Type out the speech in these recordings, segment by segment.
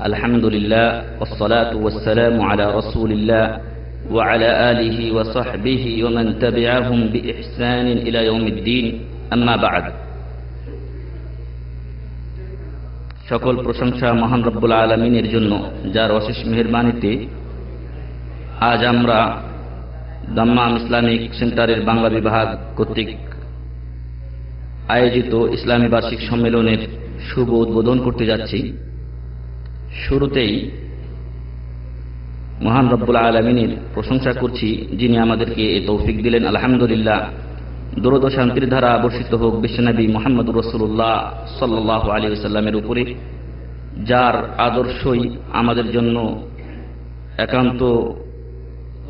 الحمد لله والصلاة والسلام على رسول الله وعلى آله وصحبه ومن تبعهم بإحسان إلى يوم الدين أما بعد সকল প্রশংসা মহান রব্বুল আলামিনের জন্য, যার অশেষ মেহেরবানিতে আজ আমরা দাম্মাম ইসলামিক সেন্টারের বাংলা বিভাগ কর্তৃক আয়োজিত ইসলামী বার্ষিক সম্মেলনের শুভ উদ্বোধন করতে যাচ্ছি। শুরুতেই মহান রব্বুল আলামিনের প্রশংসা করছি, যিনি আমাদেরকে এই তৌফিক দিলেন। আলহামদুলিল্লাহ। দরুদ ও শান্তির ধারা বর্ষিত হোক বিশ্বনবী মুহাম্মদুর রাসূলুল্লাহ সাল্লাল্লাহু আলাইহি ওয়াসাল্লামের উপরে, যার আদর্শই আমাদের জন্য একান্ত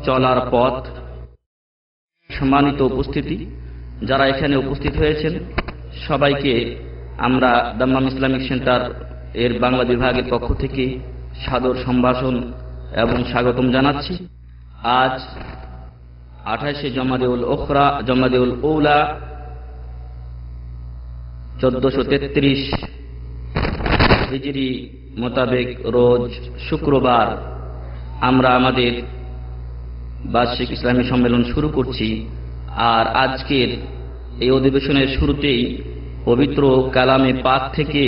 চলার পথ। সম্মানিত উপস্থিতি, যারা এখানে উপস্থিত হয়েছেন সবাইকে আমরা দাম্মাম ইসলামিক সেন্টার এর বাংলা বিভাগের পক্ষ থেকে সাদর সম্ভাষণ এবং স্বাগতম জানাচ্ছি। আজ 28শে জমাদিউল উলা 1433 হিজরি মোতাবেক রোজ শুক্রবার আমরা আমাদের বার্ষিক ইসলামী সম্মেলন শুরু করছি। আর আজকের এই অধিবেশনের শুরুতেই পবিত্র কালামে পাক থেকে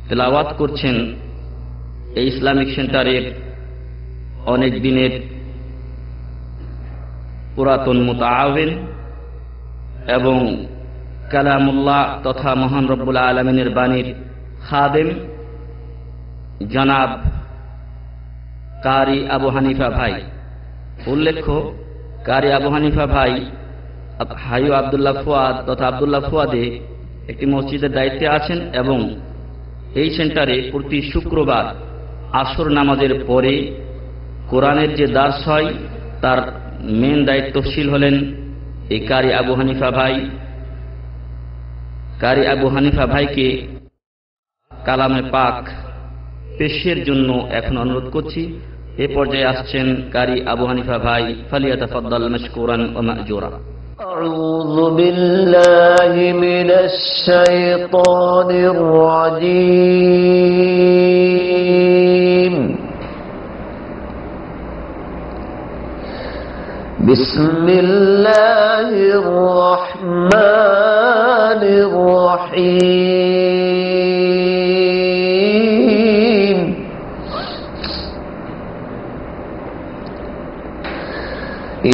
তেলাওয়াত করছেন এই ইসলামিক সেন্টারের অনেক দিনের পুরাতন মুতাআওয়ান এবং কালামুল্লাহ তথা মহান রব্বুল আলামিনের বাণীর খাদেম জনাব কারি আবু হানিফা ভাই। উল্লেখ্য, কারি আবু হানিফা ভাই হাইও আব্দুল্লাহ ফুয়াদ তথা আব্দুল্লাহ ফুয়াদে একটি মসজিদের দায়িত্বে আছেন এবং এই সেন্টারে প্রতি শুক্রবার আসর নামাজের পরে কোরআনের যে দার্স হয় তার মেন দায়িত্বশীল হলেন এই কারি আবু হানিফা ভাই। কারি আবু হানিফা ভাইকে কালামে পাক পেশের জন্য এখন অনুরোধ করছি। এ পর্যায়ে আসছেন কারি আবু হানিফা ভাই। ফালিয়াতাফাদ্দাল মাশকুরান ওয়া মা'জুরা। أعوذ بالله من الشيطان الرجيم. بسم الله الرحمن الرحيم.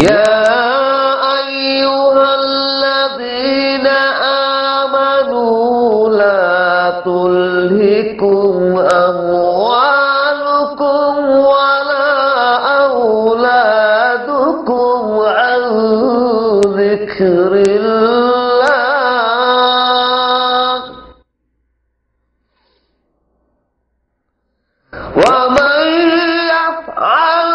يا أيها الذين آمنوا لا تلهكم أموالكم ولا أولادكم عن ذكر الله ومن يفعل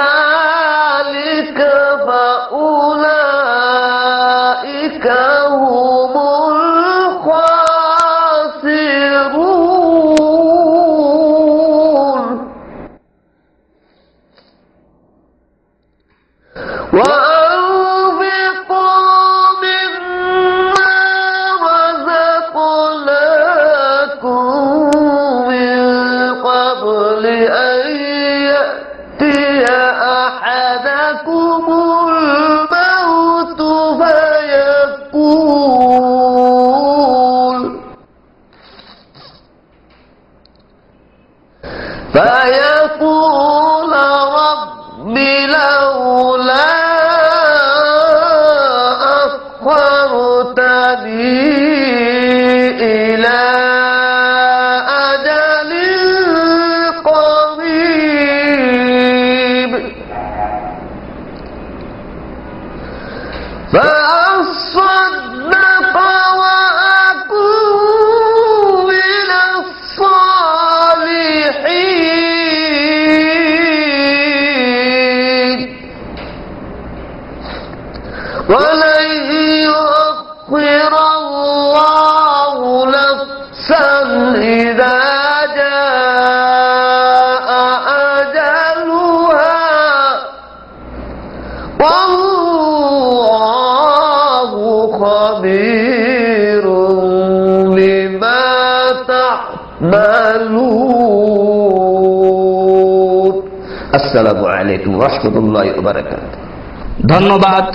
ذلك فأولئك هم الخاسرون. تعملون السلام عليكم ورحمة الله وبركاته ধন্যবাদ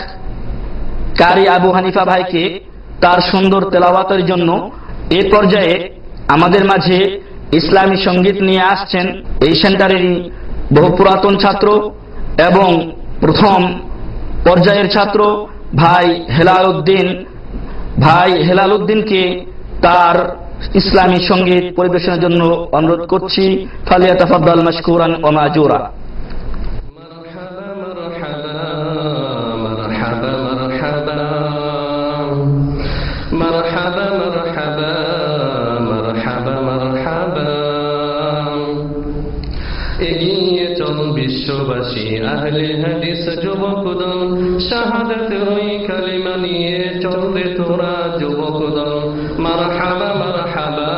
কারি আবু হানিফা ভাইকে তার সুন্দর তেলাওয়াতের জন্য। এই পর্যায়ে আমাদের মাঝে ইসলামী সঙ্গীত নিয়ে আসছেন এই সেন্টারেরই বহু পুরাতন ছাত্র এবং প্রথম পর্যায়ের ছাত্র ভাই হেলাল উদ্দিন। ভাই হেলাল উদ্দিনকে তার ইসলামী সঙ্গীত পরিবেশনের জন্য অনুরোধ করছি। ফালিয়াতাফাদ্দাল মাশকুরান ওয়া মাজুরা। مرحبا مرحبا مرحبا مرحبا এগিয়ে চল বিশ্ববাসী আহলে হাদিস যুবকদল, শাহাদাতের ওই কালিমা নিয়ে চল রে তোরা যুবকদল। মারহাবা মারহাবা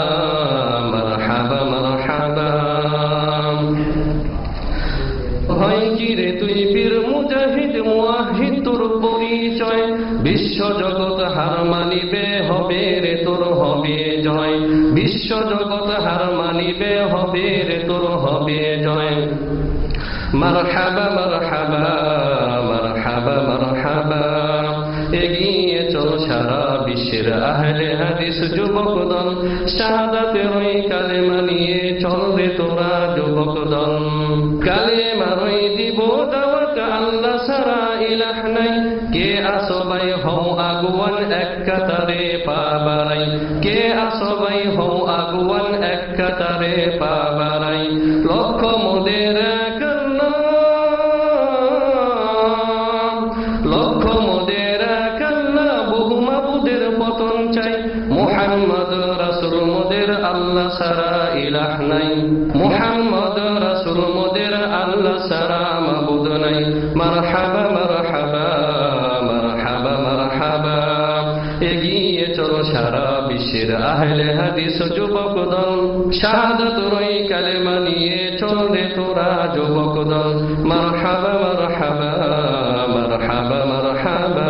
মারহাবা মারহাবা। হয় কি রে তুই বীর মুজাহিদ মুয়াহিদ, তোর পরিচয় বিশ্ব জগৎ হার মানিবে, হবে রে তোর হবে জয়। বিশ্ব জগৎ হার মানিবে, হবে রে তোর হবে জয়। মারহাবা মারহাবা মারহাবা মারহাবা। এগিয়ে চল সারা বিশ্বের আহলে হাদিস যুবকদল, শাহাদাতের ওই কালেমা নিয়ে চল রে তোরা যুবকদল। কালেমার ওই দিব দাওয়াত, আল্লাহ ছাড়া ইলাহ নাই। কে আসবাই হও আগুয়ান এক কাতারে পা বাড়াই, কে আসবাই হও আগুয়ান এক কাতারে পা বাড়াই। লক্ষ মোদের এক লক্ষ মোদের এক আল্লাহ, বহু মাবুদের পতন চাই। মুহাম্মদ রাসূল মোদের, আল্লাহ ছাড়া ইলাহ নাই। মুহাম্মদ রাসূল মোদের, আল্লাহ ছাড়া মাবুদ নাই। মারহাবা মারহাবা মারহাবা মারহাবা। এগিয়ে চল সারা বিশ্বের আহলে হাদিস যুবকদল, শাহাদাতের ওই কালেমা নিয়ে চল রে তোরা যুবকদল। মারহাবা মারহাবা মারহাবা মারহাবা।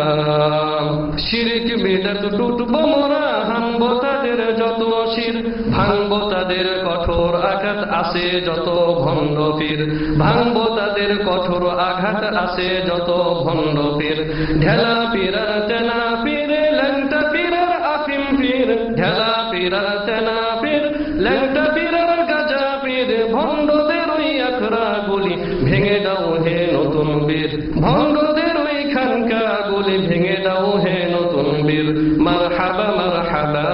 শিরক বিদআত টুটব মোরা, হানব তাদের যত শির, ভাঙব তাদের কঠোর আঘাত আছে যত ভণ্ড পীর। ভাঙব তাদের কঠোর আঘাত আছে যত ভণ্ড পীর। ঢেলা পীরার তেনা পীর, ল্যাংটা পীরার আফিম পীর। ঢেলা পীরার তেনা পীর, ল্যাংটা পীরার গাজা পীর। ভণ্ডদের ওই আখড়া গুলি ভেঙে দাও হে নতুন বীর। ভণ্ডদের ওই খানকা গুলি ভেঙে দাও হে নতুন বীর। মারহাবা মারহাবা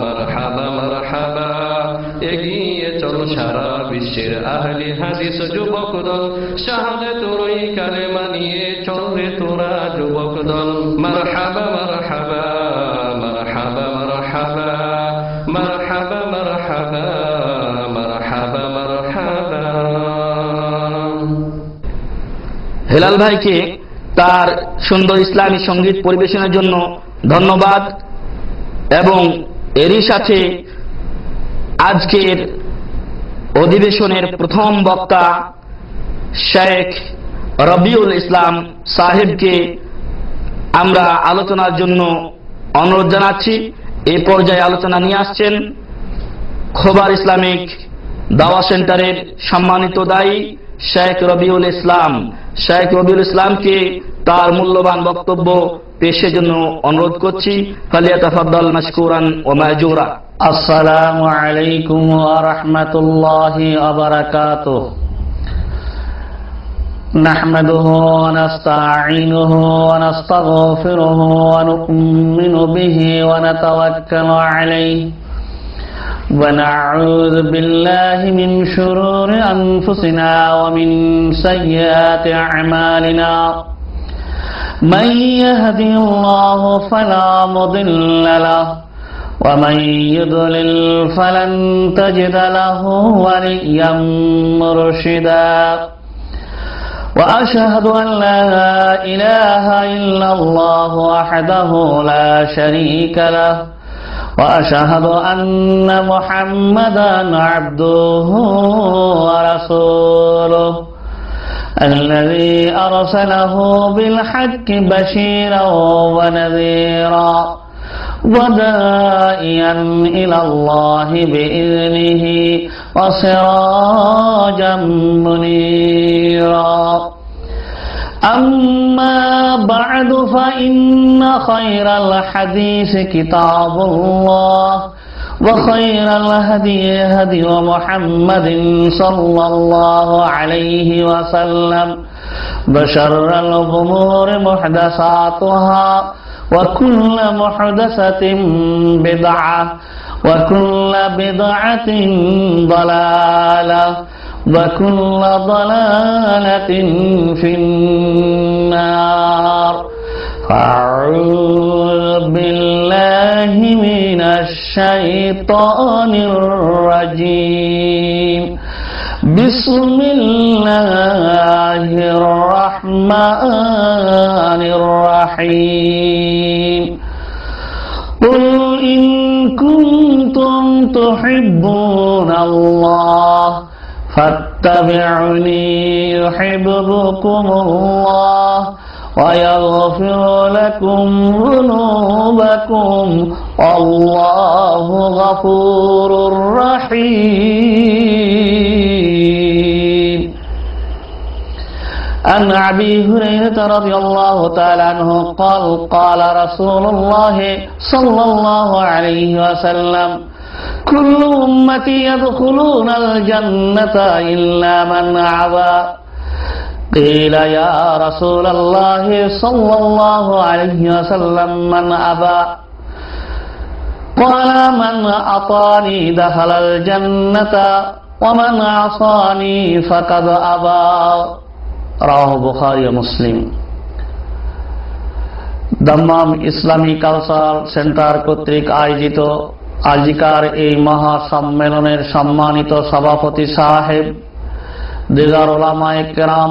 মারহাবা মারহাবা। এগিয়ে চল সারা বিশ্বের আহলে হাদিস যুবকদল, শাহাদাতের ওই কালেমা নিয়ে চল রে তোরা যুবকদল। মারহাবা মারহাবা মারহাবা মারহাবা মারহাবা মারহাবা মারহাবা মারহাবা। হেলাল ভাইকে তার সুন্দর ইসলামী সঙ্গীত পরিবেশনের জন্য ধন্যবাদ। এবং এরই সাথে আজকের অধিবেশনের প্রথম বক্তা শেখ রবিউল ইসলাম সাহেবকে আমরা আলোচনার জন্য অনুরোধ জানাচ্ছি। এই পর্যায়ে আলোচনা নিয়ে আসছেন খোবার ইসলামিক দাওয়া সেন্টারের সম্মানিত দায়ী শেখ রবিউল ইসলাম। শেখ রবিউল ইসলামকে তার মূল্যবান বক্তব্য পেশের জন্য অনুরোধ করছি। ফালিয়াতাফাদ্দাল মাশকুরান ওয়া মাজুরা। আসসালামু আলাইকুম ওয়া রাহমাতুল্লাহি ওয়া বারাকাতুহু। نحمده ونستعينه ونستغفره ونؤمن به ونتوكل عليه ونعوذ بالله من شرور أنفسنا ومن سيئات أعمالنا. من يهدي الله فلا مضل له ومن يضلل فلن تجد له وليا مرشدا. وأشهد أن لا إله إلا الله وحده لا شريك له وأشهد أن محمدا عبده ورسوله الذي أرسله بالحق بشيرا ونذيرا وداعيا إلى الله بإذنه وسراجا منيرا أما بعد فإن خير الحديث كتاب الله وخير الهدي هدي محمد صلى الله عليه وسلم وشر الأمور محدثاتها وكل محدثة بدعة وكل بدعة ضلالة وكل ضلالة في النار أعوذ بالله من الشيطان الرجيم بسم الله الرحمن الرحيم قل إن كنتم تحبون الله فاتبعني يحببكم الله ويغفر لكم ذنوبكم والله غفور رحيم. عن أبي هريرة رضي الله تعالى عنه قال قال رسول الله صلى الله عليه وسلم كل أمتي يدخلون الجنة إلا من أبى قيل يا رسول الله صلى الله عليه وسلم من أبى قال من أطاني دخل الجنة ومن عصاني فقد أبى রাহ বুখারী ও মুসলিম। দাম্মাম ইসলামী কালচার সেন্টার কর্তৃক আয়োজিত আজিকার এই মহা সম্মেলনের সম্মানিত সভাপতি সাহেব, দিগার উলামায়ে কেরাম,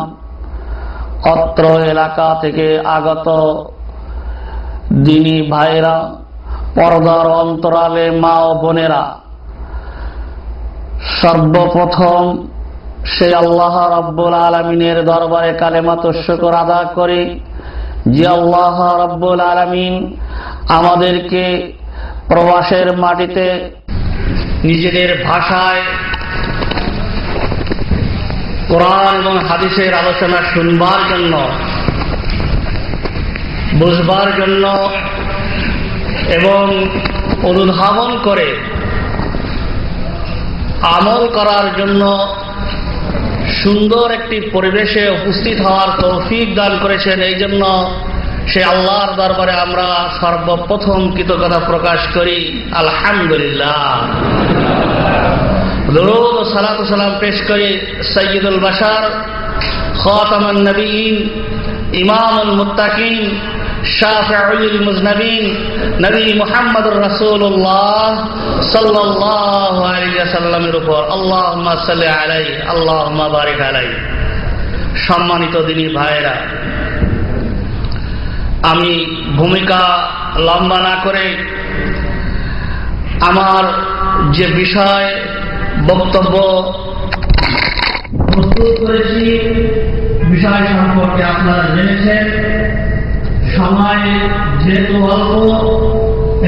অত্র এলাকা থেকে আগত দ্বীনী ভাইরা, পর্দার অন্তরালে মা ও বোনেরা, সর্বপ্রথম সে আল্লাহ রাব্বুল আলামিনের দরবারে কালেমাত শুকর আদা করি যে আল্লাহ রাব্বুল আলামিন আমাদেরকে প্রবাসের মাটিতে নিজেদের ভাষায় কোরআন এবং হাদিসের আলোচনা শুনবার জন্য, বুঝবার জন্য এবং অনুধাবন করে আমল করার জন্য সুন্দর একটি পরিবেশে উপস্থিত হওয়ার তৌফিক দান করেছেন। এই জন্য সে আল্লাহর দরবারে আমরা সর্বপ্রথম কৃতজ্ঞতা প্রকাশ করি, আলহামদুলিল্লাহ। দরুদ ও সালাত ও সালাম পেশ করি সাইয়্যিদুল বাশার, খাতামুন নবিয়্যিন, ইমামুল মুত্তাকিন, শাফিউল মুযনিবিন, নবী মুহাম্মদুর রাসূলুল্লাহ সাল্লাল্লাহু আলাইহি ওয়াসাল্লামের উপর আল্লাহুম্মা সাল্লি আলাইহি আল্লাহুম্মা বারিক আলাইহি। সম্মানিত দ্বীনী ভাইরা, আমি ভূমিকা লম্বা না করে আমার যে বিষয় বক্তব্য প্রস্তুত করেছি, বিষয় সম্পর্কে আপনারা জেনেছেন। সময় যেহেতু অল্প,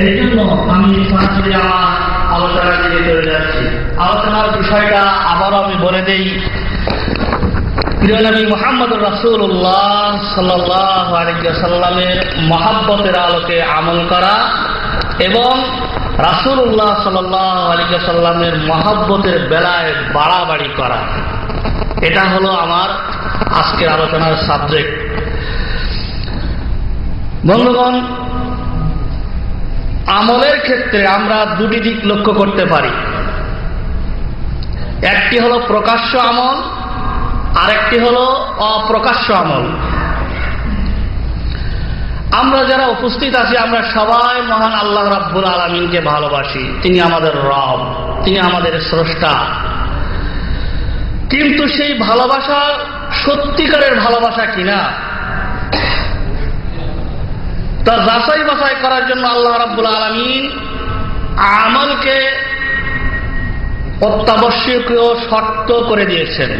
এই জন্য আমি সরাসরি আমার আলোচনার দিকে চলে যাচ্ছি। আলোচনার বিষয়টা আবারও আমি বলে দেই। প্রিয় নবী মুহাম্মদুর রাসূলুল্লাহ সাল্লাল্লাহু আলাইহি ওয়াসাল্লামের মহব্বতের আলোকে আমল করা এবং রাসূলুল্লাহ সাল্লাল্লাহু আলাইহি ওয়াসাল্লামের মহব্বতের বেলায় বাড়াবাড়ি করা, এটা হলো আমার আজকের আলোচনার সাবজেক্ট। বন্ধুগণ, আমলের ক্ষেত্রে আমরা দুটি দিক লক্ষ্য করতে পারি। একটি হলো প্রকাশ্য আমল, আরেকটি হলো অপ্রকাশ্য আমল। আমরা যারা উপস্থিত আছি, আমরা সবাই মহান আল্লাহ রাব্বুল আলামিনকে ভালোবাসি। তিনি আমাদের রব, তিনি আমাদের স্রষ্টা। কিন্তু সেই ভালোবাসা সত্যিকারের ভালোবাসা কিনা তা যাচাই বাছাই করার জন্য আল্লাহ রাব্বুল আলামিন আমলকে অত্যাবশ্যকীয় শর্ত করে দিয়েছেন।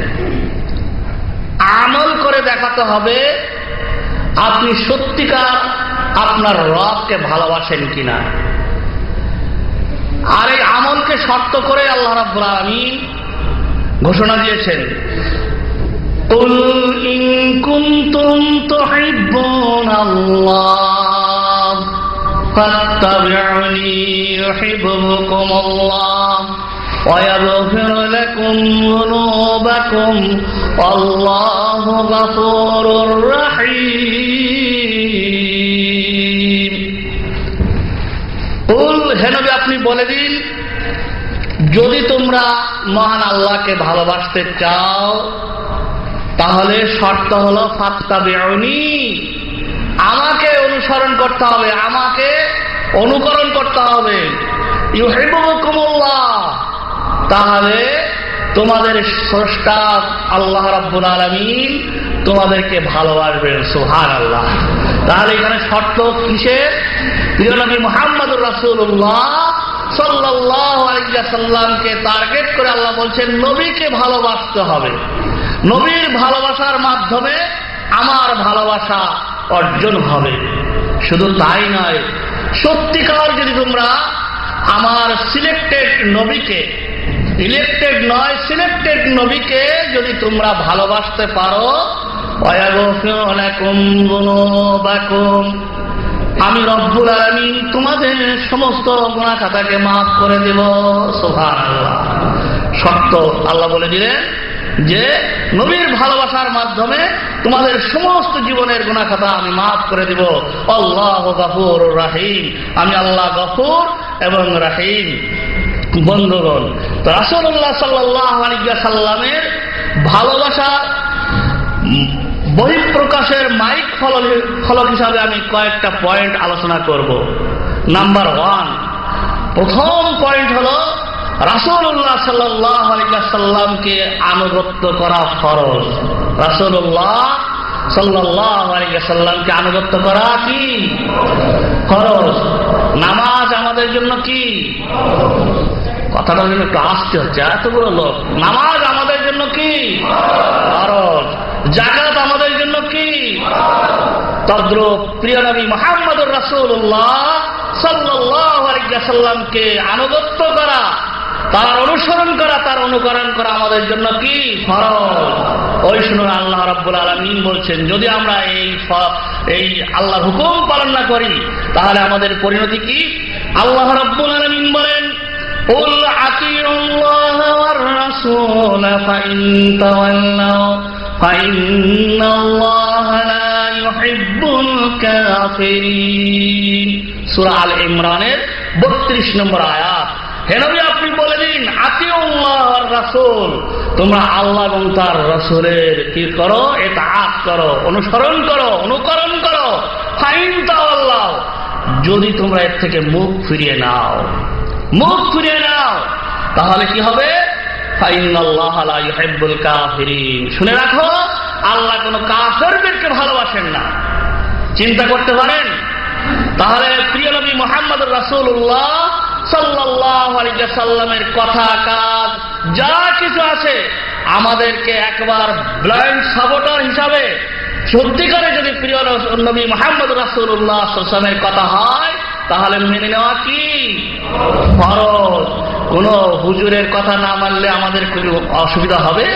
আমল করে দেখাতে হবে আপনি সত্যিকার আপনার রবকে ভালোবাসেন কিনা। শর্ত করে আল্লাহ রাব্বুল আলামিন ঘোষণা দিয়েছেন, কুল ইন কুনতুম তুহিব্বুনাল্লাহ ফাত্তাবিউনি ইউহিব্বুকুমুল্লাহ ওয়া ইয়াগফির লাকুম যুনুবাকুম আল্লাহু গফুরুর রহিম। কুল, হে নবী আপনি বলে দিন, যদি তোমরা মহান আল্লাহকে ভালোবাসতে চাও তাহলে শর্ত হলো ফাত্তাবিউনি, আমাকে অনুসরণ করতে হবে, আমাকে অনুকরণ করতে হবে। ইউহিব্বুকুমুল্লাহ, তাহলে তোমাদের স্রষ্টা আল্লাহ রাব্বুল আলামিন তোমাদেরকে ভালোবাসবেন। সুবহানাল্লাহ। তাহলে এখানে শর্ত কিসের? প্রিয় নবী মুহাম্মদুর রাসূলুল্লাহ সাল্লাল্লাহু আলাইহি ওয়াসাল্লামকে টার্গেট করে আল্লাহ বলছেন নবীকে ভালোবাসতে হবে। নবীর ভালোবাসার মাধ্যমে আমার ভালোবাসা অর্জন হবে। শুধু তাই নয়, সত্যিকার যদি তোমরা আমার সিলেক্টেড নবীকে, ইলেক্টেড নয় সিলেক্টেড নবীকে যদি তোমরা ভালোবাসতে পারো, ওয়ায়াগফির লাকুম যুনুবাকুম, আমি রব্বুল আলামিন তোমাদের সমস্ত গুনাহ খাতাকে মাফ করে দেব। সুবহানাল্লাহ। শর্ত আল্লাহ বলে দিলেন যে নবীর ভালোবাসার মাধ্যমে তোমাদের সমস্ত জীবনের গুনাহ খাতা আমি মাফ করে দেব। আল্লাহু গফুরুর রহিম, আমি আল্লাহ গফুর এবং রহিম। বন্ধুগণ, তো রাসূলুল্লাহ সাল্লাল্লাহু আলাইহি ওয়াসাল্লামের ভালোবাসা বহিঃপ্রকাশের মাইক ফলক হিসাবে আমি কয়েকটা পয়েন্ট আলোচনা করব। নাম্বার 1, প্রথম পয়েন্ট হলো রাসূলুল্লাহ সাল্লাল্লাহু আলাইহি ওয়াসাল্লামকে আনুগত্য করা ফরজ। রাসূলুল্লাহ সাল্লাল্লাহু আলাইহি ওয়াসাল্লামকে আনুগত্য করা কি ফরজ। নামাজ আমাদের জন্য কি? কথাটা যেন একটু আসতে হচ্ছে, এতগুলো লোক। নামাজ আমাদের জন্য কি ফরজ। যাকাত আমাদের জন্য কি? তদ্রূপ প্রিয় নবী মুহাম্মদুর রাসূলুল্লাহ সাল্লাল্লাহু আলাইহি ওয়াসাল্লামকে আনুগত্য করা, তার অনুসরণ করা, তার অনুকরণ করা আমাদের জন্য কি ফরজ। ওই শুনুন, আল্লাহ রাব্বুল আলামিন বলছেন যদি আমরা এই আল্লাহর হুকুম পালন না করি তাহলে আমাদের পরিণতি কি? আল্লাহ রাব্বুল আলামিন বলেন, কুল আতিউল্লাহ ওয়ার রাসূল ফাইন তাওয়াল্লাউ ফাইন্নাল্লাহা লা ইউহিব্বুল কাফিরিন। সূরা আল ইমরানের 32 নম্বর আয়াত। হে নবী আপনি বলে দিন, আতিউল্লাহ ওয়ার রাসূল, তোমরা আল্লাহ এবং তার রাসূলের কি করো? ইতাআত করো, অনুসরণ করো, অনুকরণ করো। ফাইন তাওয়াল্লাউ, যদি তোমরা এর থেকে মুখ ফিরিয়ে নাও, মুখ ফিরিয়ে নাও, তাহলে কি হবে? ফাইন্নাল্লাহা লা ইউহিব্বুল কাফিরিন। শুনে রাখো, আল্লাহ কোন কাফেরদেরকে ভালোবাসেন না। চিন্তা করতে পারেন? তাহলে প্রিয় নবী মুহাম্মদুর রাসূলুল্লাহ সাল্লাল্লাহু আলাইহি ওয়াসাল্লামের কথা, কাজ, যা কিছু আছে আমাদেরকে একবার ব্লাইন্ড সাপোর্টার হিসাবে সত্যিকারে যদি প্রিয় নবী মুহাম্মদুর রাসূলুল্লাহ সাল্লাল্লাহু আলাইহি ওয়াসাল্লামের কথা হয় তাহলে মেনে নেওয়া কি ফরজ। কোন হুজুরের কথা না মানলে আমাদের কোনো অসুবিধা হবে?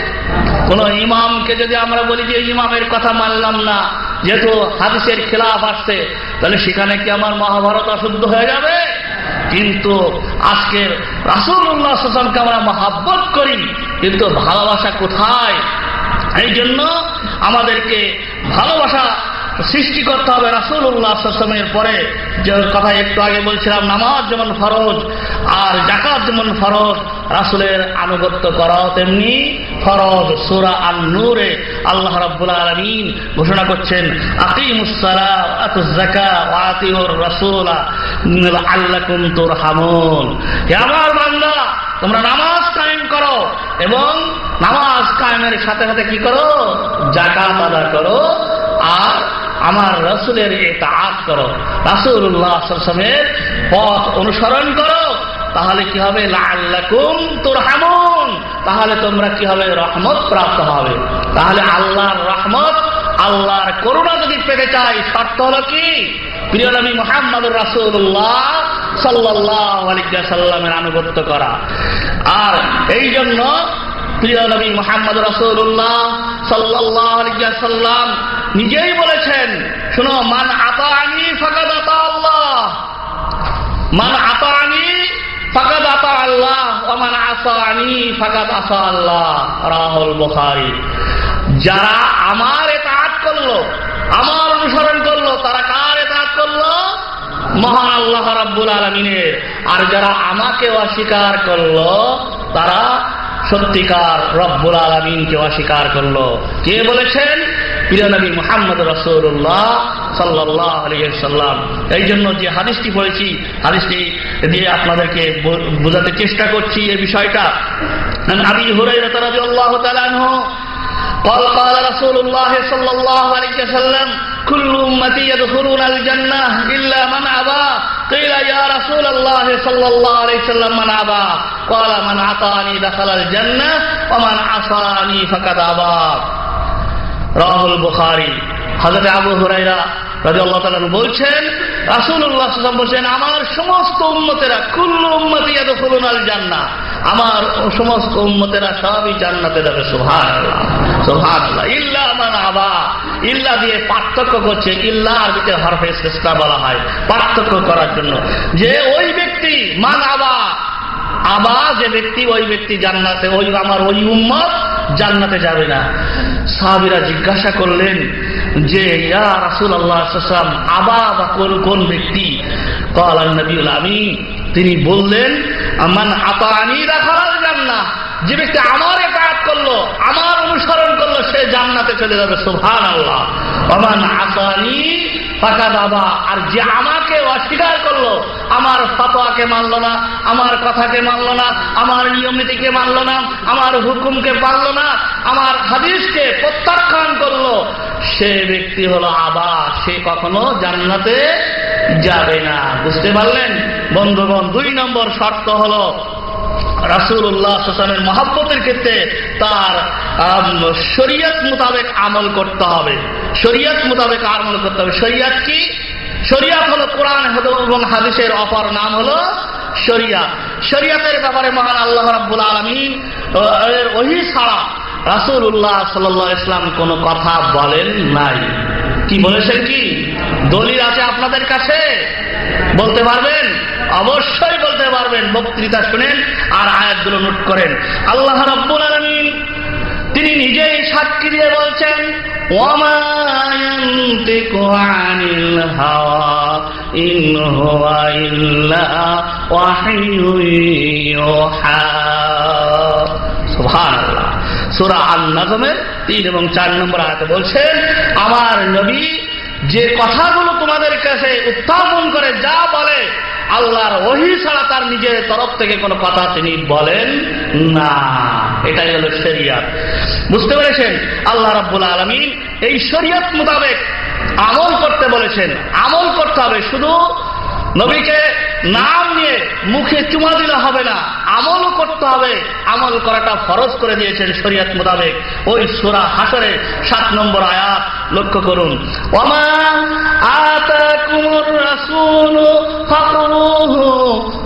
কোন ইমামকে যদি আমরা বলি যে ইমামের কথা মানলাম না, যেহেতু হাদিসের খেলাফ আসছে, তাহলে সেখানে কি আমার মহাভারত অশুদ্ধ হয়ে যাবে? কিন্তু আজকে রাসূলুল্লাহ সাল্লাল্লাহু আলাইহি ওয়াসাল্লামকে আমরা মহব্বত করি, কিন্তু ভালোবাসা কোথায়? এই জন্য আমাদেরকে ভালোবাসা সৃষ্টি করতে হবে রাসূলুল্লাহ সাল্লাল্লাহু আলাইহি ওয়াসাল্লামের পরে। যে কথা একটু আগে বলছিলাম, নামাজ যেমন ফরজ আর যাকাত যেমন ফরজ, রাসূলের আনুগত্য করাও তেমনি ফরজ। সূরা আন-নূরে আল্লাহ রাব্বুল আলামিন ঘোষণা করছেন, আকিমুস সালাত ওয়া আতুজ যাকাত ওয়া আতিউর রাসূলা লাআল্লাকুম তুরহামুন। হে আমার বান্দা, তোমরা নামাজ কায়েম করো এবং নামাজ কায়েমের সাথে সাথে কি করো? যাকাত আদায় করো আর আমার রাসূলের ইতাআত করো, রাসূলুল্লাহ সাল্লাল্লাহু আলাইহি ওয়াসাল্লামের পথ অনুসরণ করো। তাহলে কি হবে? লাআল্লাকুম তুরহামুন, তাহলে তোমরা কি হবে? রহমত প্রাপ্ত হবে। তাহলে আল্লাহর রহমত, আল্লাহর করুণা যদি পেতে চাই, শর্ত হলো কি? প্রিয় নবী মুহাম্মদুর রাসূলুল্লাহ সাল্লাল্লাহু আলাইহি ওয়াসাল্লামের আনুগত্য করা। আর এই জন্য প্রিয় নবী মুহাম্মদ রাসূলুল্লাহ সাল্লাল্লাহু আলাইহি ওয়াসাল্লাম নিজেই বলেছেন, শুনো, মান আতাআনি ফাকাদ আতা আল্লাহ, মান আতাআনি ফাকাদ আতা আল্লাহ ওয়া মান আসানি ফাকাদ আসা আল্লাহ, রাহুল বুখারী। যারা আমার ইতাআত করলো, আমার অনুসরণ করলো, তারা কার ইতাআত করলো? মহান আল্লাহ রাব্বুল আলামিনের। আর যারা আমাকে অস্বীকার করলো, তারা সত্যিকার রব্বুল আলামিনকে অস্বীকার করলো। কে বলেছেন? প্রিয় নবী মুহাম্মদ রাসূলুল্লাহ সাল্লাল্লাহু আলাইহি ওয়াসাল্লাম। এই জন্য যে হাদিসটি পড়েছি, হাদিসটি দিয়ে আপনাদেরকে বোঝাতে চেষ্টা করছি এই বিষয়টা। আবি হুরায়রা রাদিয়াল্লাহু তাআলা আনহু قال قال رسول الله صلى الله عليه وسلم كل امتي يدخلون الجنه الا من ابى قيل يا رسول الله صلى الله عليه وسلم من ابى قال من عطاني دخل الجنه ومن عصاني فقد ابى رواه البخاري। হযরত আবু হুরায়রা রাদিয়াল্লাহু তাআলা বলছেন, রাসূলুল্লাহ সাল্লাল্লাহু আলাইহি ওয়াসাল্লাম বলেন, আমার সমস্ত উম্মতেরা, কুল্লু উম্মতি ইয়াদখুলুনাল জান্নাহ, আমার সমস্ত উম্মতেরা সবই জান্নাতে যাবে। সুবহানাল্লাহ, সুবহানাল্লাহ। ইল্লা মান আবা, ইল্লা দিয়ে পার্থক্য করছে, ইল্লা আরবিতে হরফে ইসতিসনা বলা হয় পার্থক্য করার জন্য, যে ওই ব্যক্তি, মান আবা, আবা যে ব্যক্তি, ওই ব্যক্তি জান্নাতে, ওই আমার ওই উম্মত জান্নাতে যাবে না। সাহাবীরা জিজ্ঞাসা করলেন যে ইয়া রাসূলুল্লাহ সাল্লাল্লাহু আলাইহি ওয়াসাল্লাম, আবা বা কোন ব্যক্তি? ক্বালান নবিয়ুল আমিন, তিনি বললেন, মান আতানি দাখালাল জান্নাহ, যে ব্যক্তি আমার ইতাআত করলো, আমার অনুসরণ করলো, সে জান্নাতে চলে যাবে। সুবহানাল্লাহ। ওয়া মান আসানি ফাকাদ আবা, আর যে আমাকে অস্বীকার করলো, আমার ফতোয়াকে মানলো না, আমার কথাকে মানলো না, আমার নিয়ম নীতিকে মানলো না, আমার হুকুমকে মানলো না, আমার হাদিসকে প্রত্যাখ্যান করলো, সে ব্যক্তি হলো আবা, সে কখনো জান্নাতে যাবে না। বুঝতে পারলেন বন্ধুগণ? 2 নম্বর শর্ত হলো রাসূলুল্লাহ সাল্লাল্লাহু আলাইহি ওয়াসাল্লামের মহব্বতের ক্ষেত্রে তার শরীয়ত মোতাবেক আমল করতে হবে। শরীয়ত মোতাবেক আমল করতে হবে। শরীয়ত কি? শরীয়ত হলো কোরআন এবং হাদিসের অপর নাম হলো শরীয়ত। শরীয়তের ব্যাপারে মহান আল্লাহ রাব্বুল আলামিন এর ওহী ছাড়া রাসূলুল্লাহ সাল্লাল্লাহু আলাইহি ওয়াসাল্লাম কোনো কথা বলেন নাই। কি বলেছেন? কি দলিল আছে আপনাদের কাছে? বলতে পারবেন? অবশ্যই বলতে পারবেন। বক্তৃতা শুনেন আর আয়াতগুলো নোট করেন। আল্লাহ রাব্বুল আলামিন তিনি নিজেই সাক্ষী দিয়ে বলছেন, ওয়ামা ইয়ানতিকু আনিল হাওয়া ইন হুয়া ইল্লা ওয়াহয়ুন ইউহা। সুবহানাল্লাহ। সূরা আন-নাজমের 3 এবং 4 নম্বর আয়াতে বলছেন, আমার নবী যে কথাগুলো তোমাদের কাছে উত্থাপন করে, যা বলে, আল্লাহর ওহী ছাড়া তার নিজের তরফ থেকে কোনো কথা তিনি বলেন না। এটাই হলো শরীয়ত। বুঝতে পেরেছেন? আল্লাহ রাব্বুল আলামিন এই শরীয়ত মোতাবেক আমল করতে বলেছেন। আমল করতে হবে, শুধু নবীকে নাম নিয়ে মুখে চুমা দিলে হবে না, আমলও করতে হবে। আমল করাটা ফরজ করে দিয়েছেন শরীয়ত মোতাবেক। ওই সূরা হাশরের 7 নম্বর আয়াত লক্ষ্য করুন, ওয়ামা আতাকুমুর রাসূলু ফাকুলুহু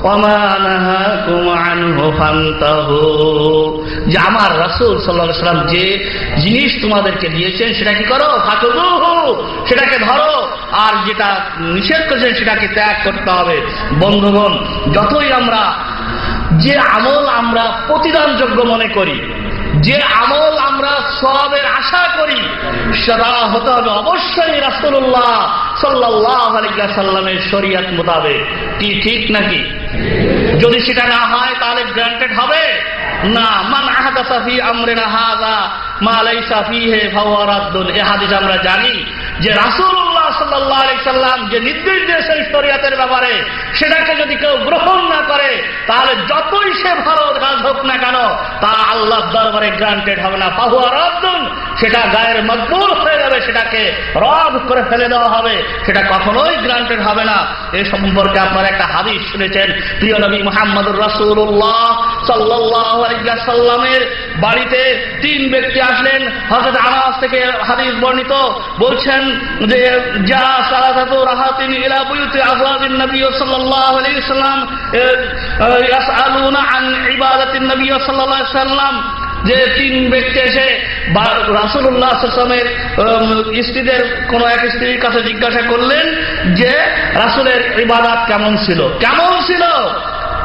ওয়ামা নাহাকুম আনহু ফান্তাহু। যে আমার রাসূল সাল্লাল্লাহু আলাইহি ওয়াসাল্লাম যে জিনিস তোমাদেরকে দিয়েছেন সেটা কি করো? ফাকুলুহু, সেটাকে ধরো, আর যেটা নিষেধ করেছেন সেটাকে ত্যাগ করতে হবে। বন্ধুগণ, যতই আমরা যে আমল আমরা প্রতিদানযোগ্য মনে করি, যে আমল আমরা সওয়াবের আশা করি, সেটা হতে হবে অবশ্যই রাসূলুল্লাহ সাল্লাল্লাহু আলাইহি ওয়াসাল্লামের শরীয়ত মোতাবেক। কি ঠিক নাকি? যদি সেটা না হয় তাহলে গ্রান্টেড হবে না। মান আহদাসা ফি আমরিনা হাযা মা লাইসা ফিহি ফাহুয়া রাদ্দুন। এই হাদিস আমরা জানি যে রাসূলুল্লাহ সাল্লাল্লাহু আলাইহি ওয়াসাল্লাম যে নির্দেশ দিয়েছেন শরীয়তের ব্যাপারে, সেটাকে যদি কেউ গ্রহণ না করে, তাহলে যতই সে ভালো কাজ হোক না কেন, তা আল্লাহর দরবারে গ্রান্টেড হবে না। ফাহুয়া রাদ্দুন, সেটা গায়ের মকবুল হয়ে যাবে, সেটাকে রদ করে ফেলে দেওয়া হবে, সেটা কখনোই গ্রান্টেড হবে না। এই সম্পর্কে আপনারা একটা হাদিস শুনেছেন, প্রিয় নবী মুহাম্মদুর রাসূলুল্লাহ সাল্লাল্লাহু আলাইহি ওয়াসাল্লামের বাড়িতে 3 ব্যক্তি আসলেন। হযরত আনাস থেকে হাদিস বর্ণিত, বলছেন যে যা সালাতাতু রাহাতিন ইলা বুয়ুতি আজওয়াজিন নবী সাল্লাল্লাহু আলাইহি ওয়াসাল্লাম ইয়াসআলুনা আন ইবাদাতিন নবী সাল্লাল্লাহু আলাইহি ওয়াসাল্লাম, যে 3 ব্যক্তি এসে রাসূলুল্লাহ সাল্লাল্লাহু আলাইহি ওয়াসাল্লামের স্ত্রীদের কোন এক স্ত্রীর কাছে জিজ্ঞাসা করলেন যে রাসূলের ইবাদত কেমন ছিল।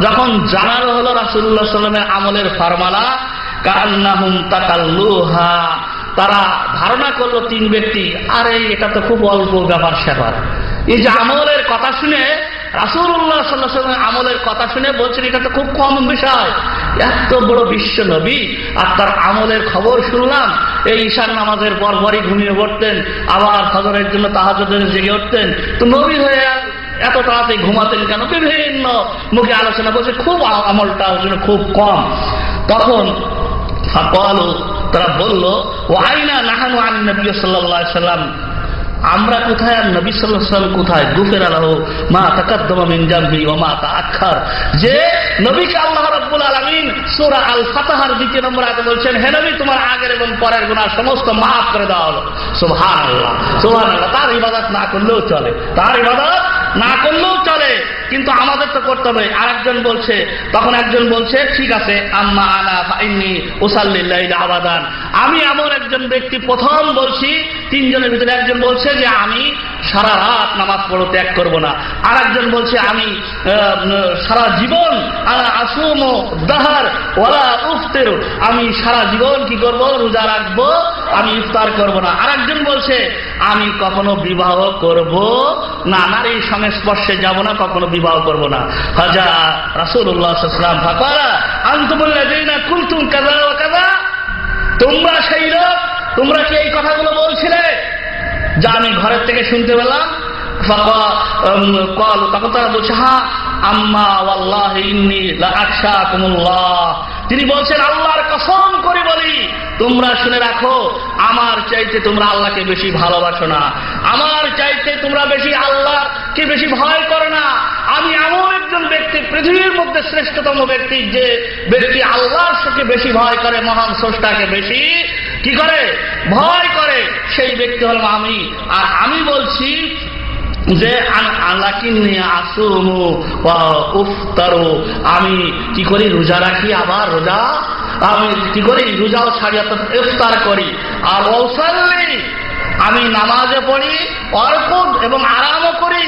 যখন জানানো হলো রাসূলুল্লাহ সাল্লাল্লাহু আলাইহি ওয়াসাল্লামের আমলের ফরমালা, কান্নাহুম তাকাল্লুহা, তারা ধারণা করলো 3 ব্যক্তি, আরে এটা তো খুব অল্প ব্যাপার স্যাপার। এই যে আমলের কথা শুনে রাসূলুল্লাহ সাল্লাল্লাহু আলাইহি ওয়াসাল্লাম আমলের কথা শুনে বলছেন এটা তো খুব কম বিষয়, এত বড় বিশ্ব নবী আর তার আমলের খবর শুনলাম। এই ঈশার নামাজের পরপরই ঘুমিয়ে পড়তেন, আবার ফজরের জন্য তাহাজ্জুদের জেগে উঠতেন, তো নবী হয়ে এত তাড়াতাড়ি ঘুমাতেন কেন? বিভিন্ন মুখে আলোচনা করছে, খুব আমলটা খুব কম। তখন তারা বলল, ওয়াইনা নাহানু আন নবী সাল্লাল্লাহু আলাইহি ওয়াসাল্লাম, আমরা কোথায় আর নবী সাল্লাল্লাহু আলাইহি ওয়াসাল্লাম কোথায়? গুফিরা লাহু মা তাকাদ্দামা মিন জামবি ওয়া মা তাআখার, যে নবীকে আল্লাহ রাব্বুল আলামিন সূরা আল ফাতহার 2 নম্বর আয়াতে বলছেন, হে নবী তোমার আগের এবং পরের গুনাহ সমস্ত মাফ করে দেওয়া হলো। সুবহানাল্লাহ, সুবহানাল্লাহ। তার ইবাদত না করলেও চলে, কিন্তু আমাদের তো করতে হবে। তখন একজন বলছে ঠিক আছে, আম্মা আনা ফাইন্নী উসাল্লি লাইলা আবাদান, আমি এমন একজন ব্যক্তি প্রথম বলছি 3 জনের ভিতরে একজন বলছে যে আমি সারা রাত নামাজ পড়ো ত্যাগ করব না, আর একজন বলছে আমি সারা জীবন আসুম দাহার ওয়ালা উফতির, আমি সারা জীবন কি করব? রোজা রাখবো, আমি ইফতার করব না। আর একজন বলছে আমি কখনো বিবাহ করব না, নারীর সংস্পর্শে যাব না, কখনো বিবাহ করব না। হাজা রাসূলুল্লাহ সাল্লাল্লাহু আলাইহি ওয়াসাল্লাম ফাকালা আনতুমুল লাযিনা কুনতুম কাযা ওয়া কাযা, তোমরা সেই লোক, তোমরা কি এই কথাগুলো বলছিলে যা আমি ঘরের থেকে শুনতে পেলাম? তখন তারা বলছে, হ্যাঁ আম্মা ওয়াল্লাহি ইন্নী লা আখশাকুমুল্লাহ, তিনি বলছেন আল্লাহর কসম করে বলি তোমরা শুনে রাখো, আমার চাইতে তোমরা আল্লাহকে বেশি ভালোবাসো না, আমার চাইতে তোমরা বেশি আল্লাহকে বেশি ভয় করো না। আমি এমন একজন ব্যক্তি, পৃথিবীর মধ্যে শ্রেষ্ঠতম ব্যক্তি, যে ব্যক্তি আল্লাহর সাথে বেশি ভয় করে, মহান স্রষ্টাকে বেশি কি করে? ভয় করে, সেই ব্যক্তি হলাম আমি। আর আমি বলছি যে আমি কি করি? রোজা রাখি, আবার আমি কি করি? রোজাও ছাড়ি, ইফতার করি। আর ওয়াসাল্লি, আমি নামাজে পড়ি, অর্কুদ এবং আরামও করি,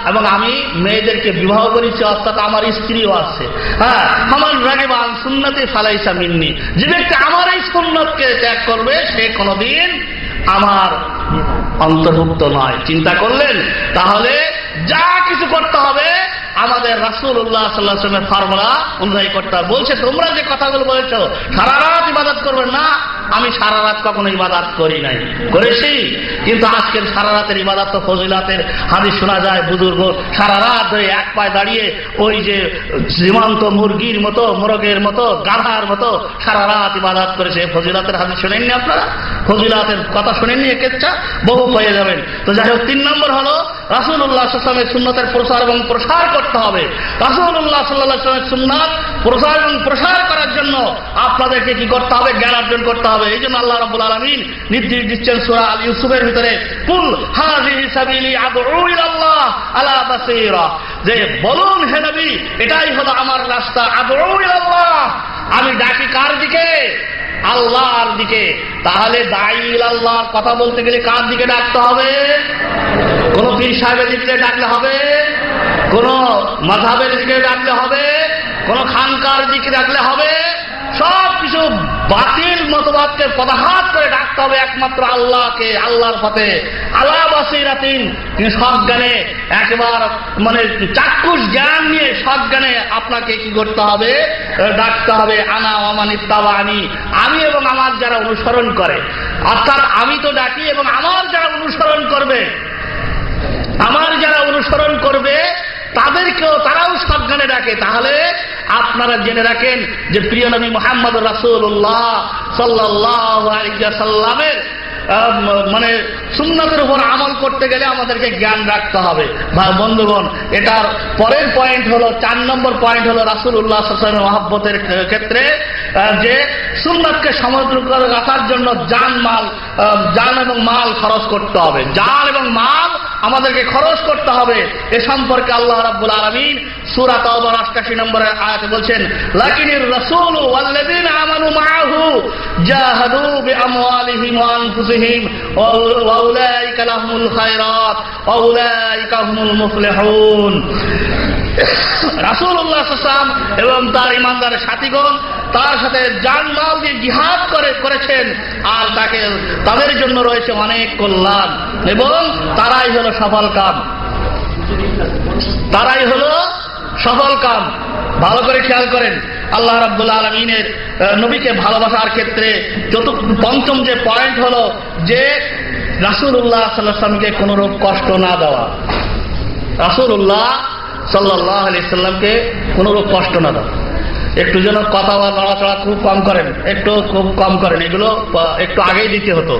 এবং আমি মেয়েদেরকে বিবাহ করেছি, অর্থাৎ আমার স্ত্রীও আছে। হ্যাঁ, আমার রাগিবান সুন্নতি ফালাইসা মিন্নি, যে ব্যক্তি আমার এই সুন্নতকে ত্যাগ করবে সে কোনদিন আমার অন্তর্ভুক্ত নয়। চিন্তা করলেন? তাহলে যা কিছু করতে হবে আমাদের রাসূলুল্লাহ সাল্লাল্লাহু আলাইহি ওয়াসাল্লামের ফর্মুলা অনুযায়ী করতে হবে। বলছে তোমরা যে কথাগুলো বলেছো সারা রাত ইবাদত করবে না, আমি সারা রাত কখনো ইবাদত করি নাই, করেছি, কিন্তু আজকের সারা রাতের ইবাদত তো ফজিলাতের হাদিস শোনা যায়, বুজুর্গ সারা রাত ধরে এক পায়ে দাঁড়িয়ে ওই যে জীবন্ত মুরগির মতো, মোরগের মতো, গাধার মতো সারা রাত ইবাদত করেছে। ফজিলাতের হাদিস শোনেননি আপনারা? ফজিলাতের কথা শোনেননি? একেচ্ছা বহু পেয়ে যাবেন। তো যাই হোক, 3 নম্বর হলো রাসূলুল্লাহ সাল্লাল্লাহু আলাইহি ওয়াসাল্লামের সুন্নতের প্রচার এবং প্রসার করতে হবে। রাসূলুল্লাহ সাল্লাল্লাহু আলাইহি ওয়াসাল্লামের সুন্নাত প্রচার এবং প্রসার করার জন্য আপনাদেরকে কি করতে হবে? জ্ঞান অর্জন করতে হবে। এই জন্য আল্লাহ রাব্বুল আলামিন নির্দেশ দিচ্ছেন সূরা আল ইউসুফের ভিতরে, কুল হাযিহি সাবিলি আদউ ইলাল্লাহ আলা বাসীরা, যে বলুন হে নবী এটাই হলো আমার রাস্তা, আদউ ইলাল্লাহ, আমি ডাকি কার দিকে? আল্লাহর দিকে। তাহলে দাঈ ইলাল্লাহর কথা বলতে গেলে কার দিকে ডাকতে হবে? কোন পীর সাহেবের দিকে ডাকলে হবে? কোন মাযহাবের দিকে ডাকলে হবে? কোন খানকার দিকে ডাকলে হবে? সব কিছু বাতিল মতবাদকে পদাঘাত করে ডাকতে হবে একমাত্র আল্লাহকে, আল্লাহর পথে, আলা বাসীরাতিন, তিনি সজ্ঞানে, একেবারে মানে চাক্ষুষ জ্ঞান নিয়ে সজ্ঞানে আপনাকে কি করতে হবে? ডাকতে হবে। আনা ওয়া মান ইত্তাবানি, আমি এবং আমার যারা অনুসরণ করে, অর্থাৎ আমি তো ডাকি এবং আমার যারা অনুসরণ করবে, আমার যারা অনুসরণ করবে তাদেরকেও তারাও সজ্ঞানে ডাকে। তাহলে আপনারা জেনে রাখেন যে প্রিয় নবী মুহাম্মদ রাসূলুল্লাহ সাল্লাল্লাহু আলাইহি ওয়াসাল্লামের মানে সুন্নাতের উপর আমল করতে গেলে আমাদেরকে জ্ঞান রাখতে হবে। বন্ধুগণ, এটার পরের পয়েন্ট হলো, 4 নম্বর পয়েন্ট হলো রাসূলুল্লাহ সাল্লাল্লাহু আলাইহি ওয়াসাল্লামের মহব্বতের ক্ষেত্রে যে সুন্নাতকে সমুদ্র করে রাখার জন্য জান এবং মাল খরচ করতে হবে। জান এবং মাল আমাদেরকে খরচ করতে হবে। এ সম্পর্কে আল্লাহ রাব্বুল আলামিন সূরা তাওবার 88 নম্বরের আয়াতে বলছেন, লাকিনির রাসূলু ওয়াল্লাযীনা আমানু মাআহু জাহাদু বিআমওয়ালিহিম ওয়া আনফুসিহিম ওয়া উলাইকা লাহুমুল খায়রাত ওয়া উলাইকা হুমুল মুফলিহুন। রাসূলুল্লাহ সাল্লাল্লাহু আলাইহি ওয়াসাল্লাম এবং তার ঈমানদারের সাথীগণ তার সাথে জানমাল দিয়ে জিহাদ করেছেন, আর তাদের জন্য রয়েছে অনেক কল্যাণ, এবং তারাই হলো সফল কাম। ভালো করে খেয়াল করেন, আল্লাহ রাব্বুল আলামিনের নবীকে ভালোবাসার ক্ষেত্রে পঞ্চম যে পয়েন্ট হলো যে রাসূলুল্লাহ সাল্লাল্লাহু আলাইহি ওয়াসাল্লামকে কোনরূপ কষ্ট না দেওয়া। রাসূলুল্লাহ সাল্লাল্লাহু আলাইহি ওয়াসাল্লামকে কোনরূপ কষ্ট না দেওয়া। একটু যেন কথা বা নড়াচড়া খুব কম করেন, এগুলো একটু আগেই দিতে হতো।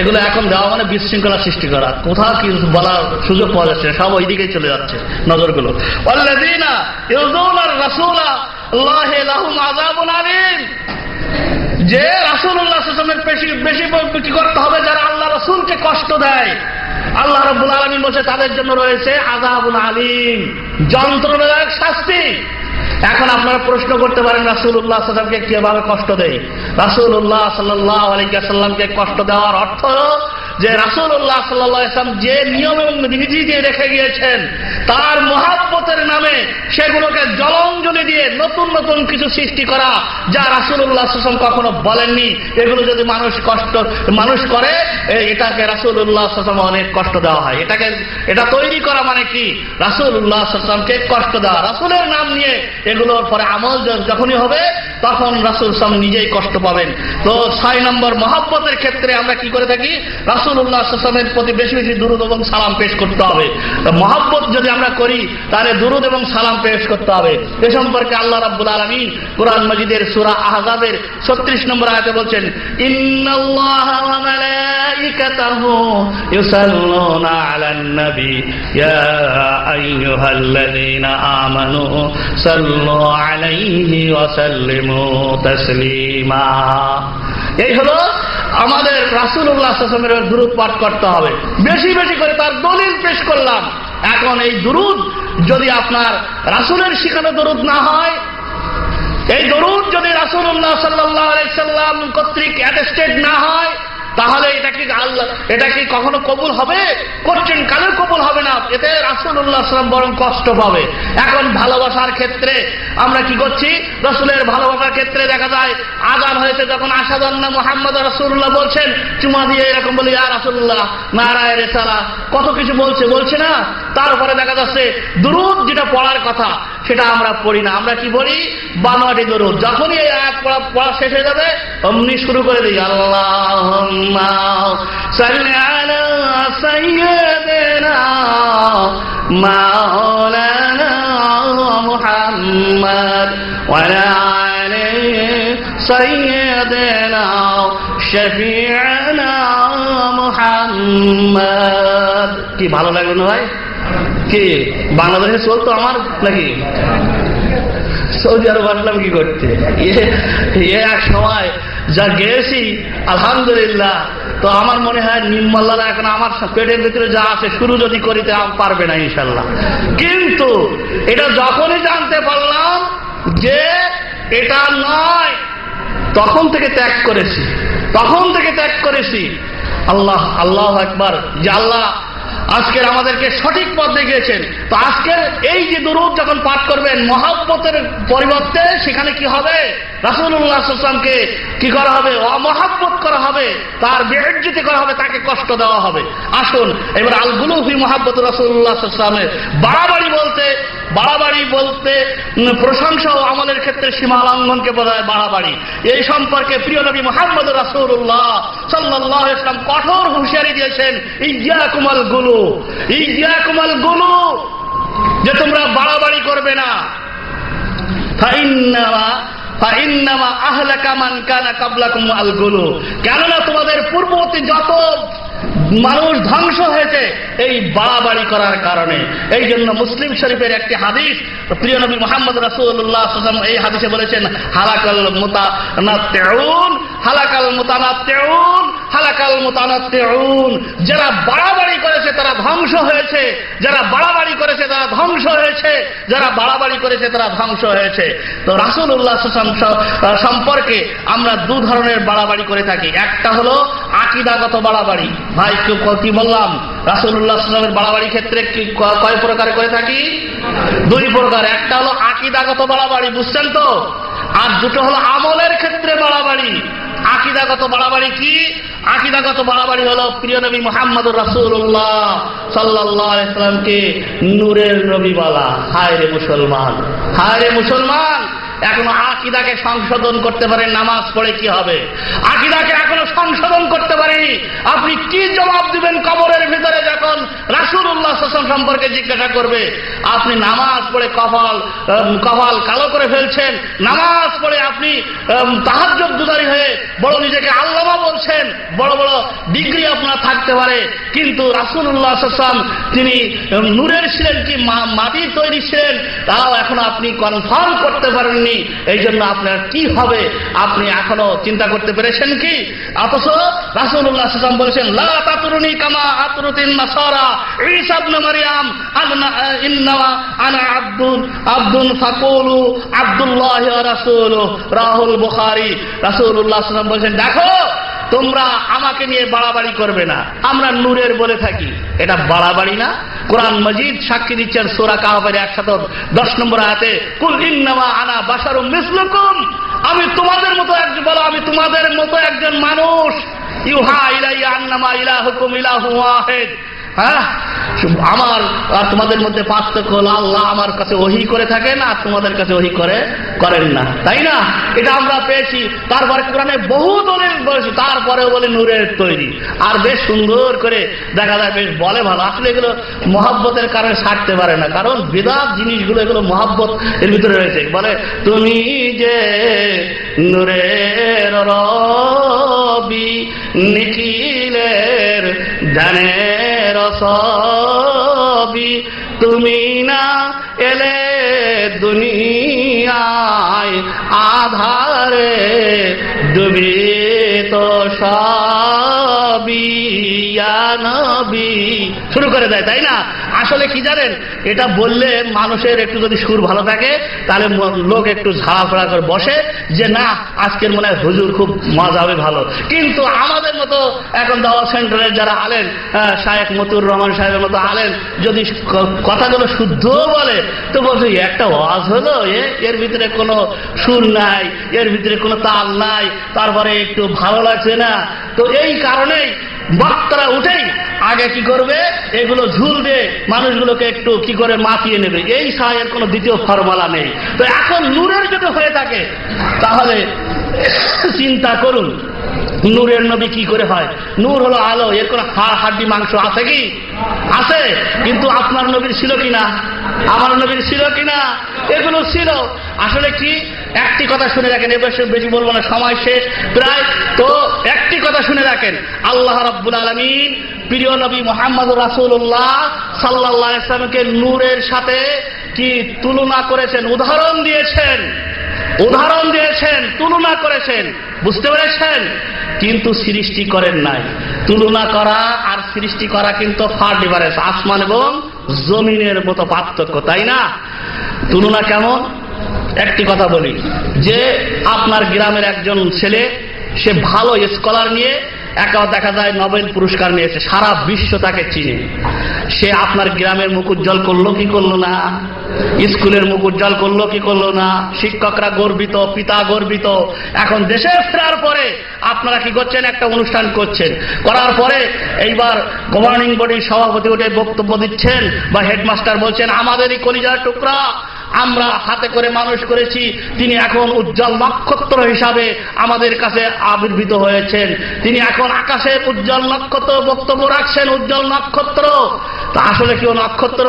এগুলো এখন দেওয়া মানে বিশৃঙ্খলা সৃষ্টি করা, কোথাও কি বলার সুযোগ পাওয়া যাচ্ছে, সব ওইদিকেই চলে যাচ্ছে নজরগুলো। ওয়াল্লাযীনা ইউযুনার রাসূলা আল্লাহু লাহুম আযাবুন আলীম। যে রাসূলুল্লাহ সাল্লাল্লাহু আলাইহি ওয়াসাল্লামের বেশি কি করতে হবে, যারা আল্লাহ রাসূলকে কষ্ট দেয়, আল্লাহ রাব্বুল আলামিন বলছে তাদের জন্য রয়েছে আযাবুন আলীম, যন্ত্রণাদায়ক শাস্তি। এখন আপনারা প্রশ্ন করতে পারেন রাসূলুল্লাহ সাল্লাল্লাহু আলাইহি ওয়াসাল্লামকে কিভাবে কষ্ট দেয়? রাসূলুল্লাহ সাল্লাল্লাহু আলাইহি ওয়াসাল্লামকে কষ্ট দেওয়ার অর্থ যে রাসূলুল্লাহ সাল্লাল্লাহু আলাইহি ওয়াসাল্লাম যে নিয়ম এবং বিধি দিয়ে রেখে গিয়েছেন, তার মহব্বতের নামে সেগুলোকে জলাঞ্জলি দিয়ে নতুন নতুন কিছু সৃষ্টি করা, যা রাসূলুল্লাহ সাল্লাল্লাহু আলাইহি ওয়াসাল্লাম কখনো বলেননি। এগুলো যদি মানুষ করে, এটাকে রাসূলুল্লাহ সাল্লাল্লাহু আলাইহি ওয়াসাল্লাম অনেক কষ্ট দেওয়া হয়। এটা তৈরি করা মানে কি? রাসূলুল্লাহ সাল্লাল্লাহু আলাইহি ওয়াসাল্লামকে কষ্ট দেওয়া। রাসূলের নাম নিয়ে এগুলোর পরে আমল যখনই হবে, তখন রাসূল সাল্লাল্লাহু আলাইহি ওয়াসাল্লাম নিজেই কষ্ট পাবেন। তো 6 নম্বর মহব্বতের ক্ষেত্রে আমরা কি করে থাকি? রাসূলুল্লাহ সাল্লাল্লাহু আলাইহি ওয়াসাল্লামের প্রতি বেশি বেশি দুরূদ এবং সালাম পেশ করতে হবে। মহব্বত যদি আমরা করি, তাহলে দুরূদ এবং সালাম পেশ করতে হবে। এ সম্পর্কে আল্লাহ রাব্বুল আলামিন কুরআন মাজিদের সূরা আহজাবের 36 নম্বর আয়াতে বলছেন, ইন্নাল্লাহা ওয়া মালাইকাতাহু ইউসাল্লুনা আলান নবী ইয়া আইয়ুহাল্লাযীনা আমানু সাল্লু আলাইহি ওয়া সাল্লিমু তাসলিমা। এই হলো আমাদের রাসূলুল্লাহ সাল্লাল্লাহু আলাইহি ওয়াসাল্লামের দুরূদ পাঠ করতে হবে। বেশি বেশি করে তার দলিল পেশ করলাম। এখন এই দুরূদ যদি আপনার রাসূলের শিখানো দুরূদ না হয়, এই দুরূদ যদি রাসূলুল্লাহ সাল্লাল্লাহু আলাইহি ওয়াসাল্লাম কর্তৃক অ্যাটেস্টেড না হয়, তাহলে এটা কি কখনো কবুল হবে? করছেন কালেও কবুল হবে না। এতে রাসূলুল্লাহ সাল্লাল্লাহু আলাইহি ওয়াসাল্লাম বরং কষ্ট পাবে। এখন ভালোবাসার ক্ষেত্রে আমরা কি করছি? রাসূলের ভালোবাসার ক্ষেত্রে দেখা যায় আযান হয়েছে, যখন আশহাদু আন্না মুহাম্মাদুর রাসূলুল্লাহ বলছেন, চুমা দিয়ে এরকম বলি ইয়া রাসূলুল্লাহ, নারায়ে রিসালাহ, কত কিছু বলছে না। তারপরে দেখা যাচ্ছে দুরূদ যেটা পড়ার কথা সেটা আমরা পড়ি না। আমরা কি বলি? বানোয়াটি দুরূদ। যখনই এই আয়াত পড়া শেষ হয়ে যাবে, অমনি শুরু করে দিই, আল্লাহুম্মা সাল্লি আলা সাইয়্যিদিনা মাওলানা মুহাম্মদ ওয়া আলা আলি সাইয়্যিদিনা শাফি'না মুহাম্মদ। কি ভালো লাগলো না ভাই? কি বাংলাদেশে চলতো আমার নাকি সৌদি আরব আসলাম কি করতে? এক সময় যা গেছি আলহামদুলিল্লাহ। তো আমার মনে হয় নিম্মাল্লারা এখন আমার পেটের ভিতরে যা আছে শুরু যদি করিতে পারবে না ইনশাল্লাহ। কিন্তু এটা যখনই জানতে পারলাম যে এটা নয়, তখন থেকে ত্যাগ করেছি। আল্লাহ আকবার, যে আল্লাহ আজকের আমাদেরকে সঠিক পথ দেখিয়েছেন। তো আজকের এই যে দুরূদ যখন পাঠ করবেন, মহব্বতের পরিবর্তে সেখানে কি হবে? রাসূলুল্লাহ সাল্লাল্লাহু আলাইহি ওয়াসাল্লামকে কি করা হবে? অমহব্বত করা হবে, তার বেইজ্জতি করা হবে, তাকে কষ্ট দেওয়া হবে। আসুন এবার আল গুলু ফি মুহাব্বতি রাসূলুল্লাহ সাল্লাল্লাহু আলাইহি ওয়াসাল্লামের বাড়াবাড়ি বলতে প্রশংসা ও আমলের ক্ষেত্রে সীমা লঙ্ঘনকে বোঝায় বাড়াবাড়ি। এই সম্পর্কে প্রিয় নবী মুহাম্মদ রাসূলুল্লাহ সাল্লাল্লাহু আলাইহি ওয়াসাল্লাম কঠোর হুঁশিয়ারি দিয়েছেন, ইয়্যাকুমাল গুলু, যে তোমরা বাড়াবাড়ি করবে না। ফাইন্নামা আহলাকা মান কানা ক্বাবলাকুম আল-গুলু, কেননা তোমাদের পূর্ববর্তী যত মানুষ ধ্বংস হয়েছে এই বাড়াবাড়ি করার কারণে। এই জন্য মুসলিম শরীফের একটি হাদিস, প্রিয় নবী মুহাম্মদ রাসূলুল্লাহ সাল্লাল্লাহু আলাইহি ওয়াসাল্লাম এই হাদিসে বলেছেন, হালাকাল মুতানাত্তিউন, হালাকাল মুতানাত্তিউন, হালাকাল মুতানাত্তিউন, যারা বাড়াবাড়ি করেছে তারা ধ্বংস হয়েছে, যারা বাড়াবাড়ি করেছে তারা ধ্বংস হয়েছে, যারা বাড়াবাড়ি করেছে তারা ধ্বংস হয়েছে। তো রাসূলুল্লাহ সাল্লাল্লাহু আলাইহি ওয়াসাল্লাম সম্পর্কে আমরা দু ধরনের বাড়াবাড়ি করে থাকি। একটা হলো আকীদাগত বাড়াবাড়ি। ভাই কি বললাম, রাসূলুল্লাহ সাল্লাল্লাহু আলাইহি ওয়াসাল্লামের বাড়াবাড়ি ক্ষেত্রে কয় প্রকার করে থাকি? দুই প্রকার। একটা হলো আকীদাগত বাড়াবাড়ি, বুঝছেন তো, আর দুটো হলো আমলের ক্ষেত্রে বাড়াবাড়ি। আকীদাগত বাড়াবাড়ি কি? আকীদাগত বাড়াবাড়ি হলো প্রিয় নবী মুহাম্মদুর রাসূলুল্লাহ সাল্লাল্লাহু আলাইহি ওয়াসাল্লামকে নূরের নবী বলা। হায় রে মুসলমান, হায় রে মুসলমান, এখনো আকীদাকে সংশোধন করতে পারেন, নামাজ পড়ে কি হবে? আকীদাকে এখনো সংশোধন করতে পারেনি। আপনি কি জবাব দিবেন কবরের ভিতরে যখন রাসূলুল্লাহ সাল্লাল্লাহু আলাইহি ওয়াসাল্লাম সম্পর্কে জিজ্ঞাসা করবে? আপনি নামাজ পড়ে কপাল কালো করে ফেলছেন, নামাজ পড়ে আপনি তাহাজ্জুদ গুজারি হয়ে বড় নিজেকে আল্লামা বলছেন, বড় বড় ডিগ্রি আপনার থাকতে পারে, কিন্তু রাসূলুল্লাহ সাল্লাল্লাহু আলাইহি ওয়াসাল্লাম তিনি নূরের ছিলেন কি মাটির তৈরি ছিলেন তাও এখনো আপনি কনফার্ম করতে পারেননি। এই জন্য আপনার কি হবে আপনি এখনো চিন্তা করতে পেরেছেন কি? অথচ রাসূলুল্লাহ সাল্লাল্লাহু আলাইহি ওয়াসাল্লাম বলেছেন, লা তাতুরুনি কামা আতরুতিন নাসারা ঈসা ইবনে মারইয়াম, ইন্নামা আনা আব্দুন ফাকুলু আব্দুল্লাহি ওয়া রাসূলুহু, রাহুল বুখারী। রাসূলুল্লাহ সাল্লাল্লাহু আলাইহি ওয়াসাল্লাম বলেছেন, দেখো তোমরা আমাকে নিয়ে বাড়াবাড়ি করবে না, আমরা নূরের বলে থাকি, এটা বাড়াবাড়ি না? কোরআন মজিদ সাক্ষী দিচ্ছেন সূরা কাহফের 110 নম্বর আয়াতে, কুল ইন্নামা আনা বাশারুম মিসলুকুম, আমি তোমাদের মতো একজন, বলো আমি তোমাদের মতো একজন মানুষ, ইউহা ইলাইয়া আন্নামা ইলাহুকুম ইলাহু ওয়াহিদ। হ্যাঁ, আমার আর তোমাদের মধ্যে পার্থক্য হলো আল্লাহ আমার কাছে ওহী করে থাকেন আর তোমাদের কাছে ওহী করেন না, তাই না? এটা আমরা পেয়েছি। তারপরে কোরআনে বহু দলিল বলেছি, তারপরে বলে নূরের তৈরি, আর বেশ সুন্দর করে দেখা যায়, বেশ বলে ভালো। আসলে এগুলো মহব্বতের কারণে ছাড়তে পারে না, কারণ বিদাত জিনিসগুলো এগুলো মহব্বত এর ভিতরে রয়েছে। বলে তুমি যে নূরের রবি নিখিলের ধ্যানের সবই, তুমি না এলে দুনিয়ায় আধারে ডুবিত সবই, ইয়া নবী শুরু করে দেয়, তাই না? আসলে কি জানেন, এটা বললে মানুষের একটু যদি সুর ভালো থাকে তাহলে লোক একটু ঝাড়াফড়া করে বসে যে না আজকের মনে হয় হুজুর খুব মজা হবে, ভালো। কিন্তু আমাদের মতো এখন দাওয়াত সেন্টারের যারা আলেন, শায়েখ মতুর রহমান সাহেবের মতো আলেন, যদি কথাগুলো শুদ্ধ বলে তো বলছে একটা ওয়াজ হলো, এর ভিতরে কোনো সুর নাই, এর ভিতরে কোনো তাল নাই, তারপরে একটু ভালো লাগছে না। তো এই কারণেই বক্তারা উঠেই আগে কি করবে, এগুলো ঝুলবে, মানুষগুলোকে একটু কি করে মাতিয়ে নেবে, এই সাহের কোনো দ্বিতীয় ফর্মুলা নেই। তো এখন নূরের যদি হয়ে থাকে তাহলে চিন্তা করুন নূরের নবী কি করে হয়। নূর হলো আলো, এর কোনো হাড় হাড্ডি মাংস আছে কি? আছে। কিন্তু আপনার নবীর ছিল কিনা, আমার নবীর ছিল কিনা? এগুলো ছিল। আসলে কি, একটি কথা শুনে রাখেন, এবার বেশি বলবো না, সময় শেষ প্রায়। তো একটি কথা শুনে রাখেন, আল্লাহ রাব্বুল আলামিন প্রিয় নবী মুহাম্মদুর রাসূলুল্লাহ সাল্লাল্লাহু আলাইহি ওয়াসাল্লামকে নূরের সাথে কি তুলনা করেছেন, উদাহরণ দিয়েছেন, তুলনা করেছেন, বুঝতে পেরেছেন? কিন্তু সৃষ্টি করেন নাই। তুলনা করা আর সৃষ্টি করা কিন্তু ফার ডিফারেন্স, আসমান এবং জমিনের মতো পার্থক্য, তাই না? তুলনা কেমন? একটি কথা বলি, যে আপনার গ্রামের একজন ছেলে, সে ভালো স্কলার নিয়ে একা দেখা যায় নোবেল পুরস্কার নিয়েছে, সারা বিশ্ব তাকে চিনে। সে আপনার গ্রামের মুখ উজ্জ্বল করলো কি করলো না? স্কুলের মুখ উজ্জ্বল করলো কি করলো না? শিক্ষকরা গর্বিত, পিতা গর্বিত। এখন দেশে ফেরার পরে আপনারা কি করছেন, একটা অনুষ্ঠান করছেন, করার পরে এইবার গভর্নিং বডির সভাপতি উঠে বক্তব্য দিচ্ছেন বা হেডমাস্টার বলছেন আমাদেরই কলিজার টুকরা আমরা হাতে করে মানুষ করেছি, তিনি এখন উজ্জ্বল নক্ষত্র হিসাবে আমাদের কাছে আবির্ভূত হয়েছেন। তিনি এখন আকাশে উজ্জ্বল নক্ষত্র বক্তব্য রাখছেন, উজ্জ্বল নক্ষত্র। তা আসলে কি ও নক্ষত্র?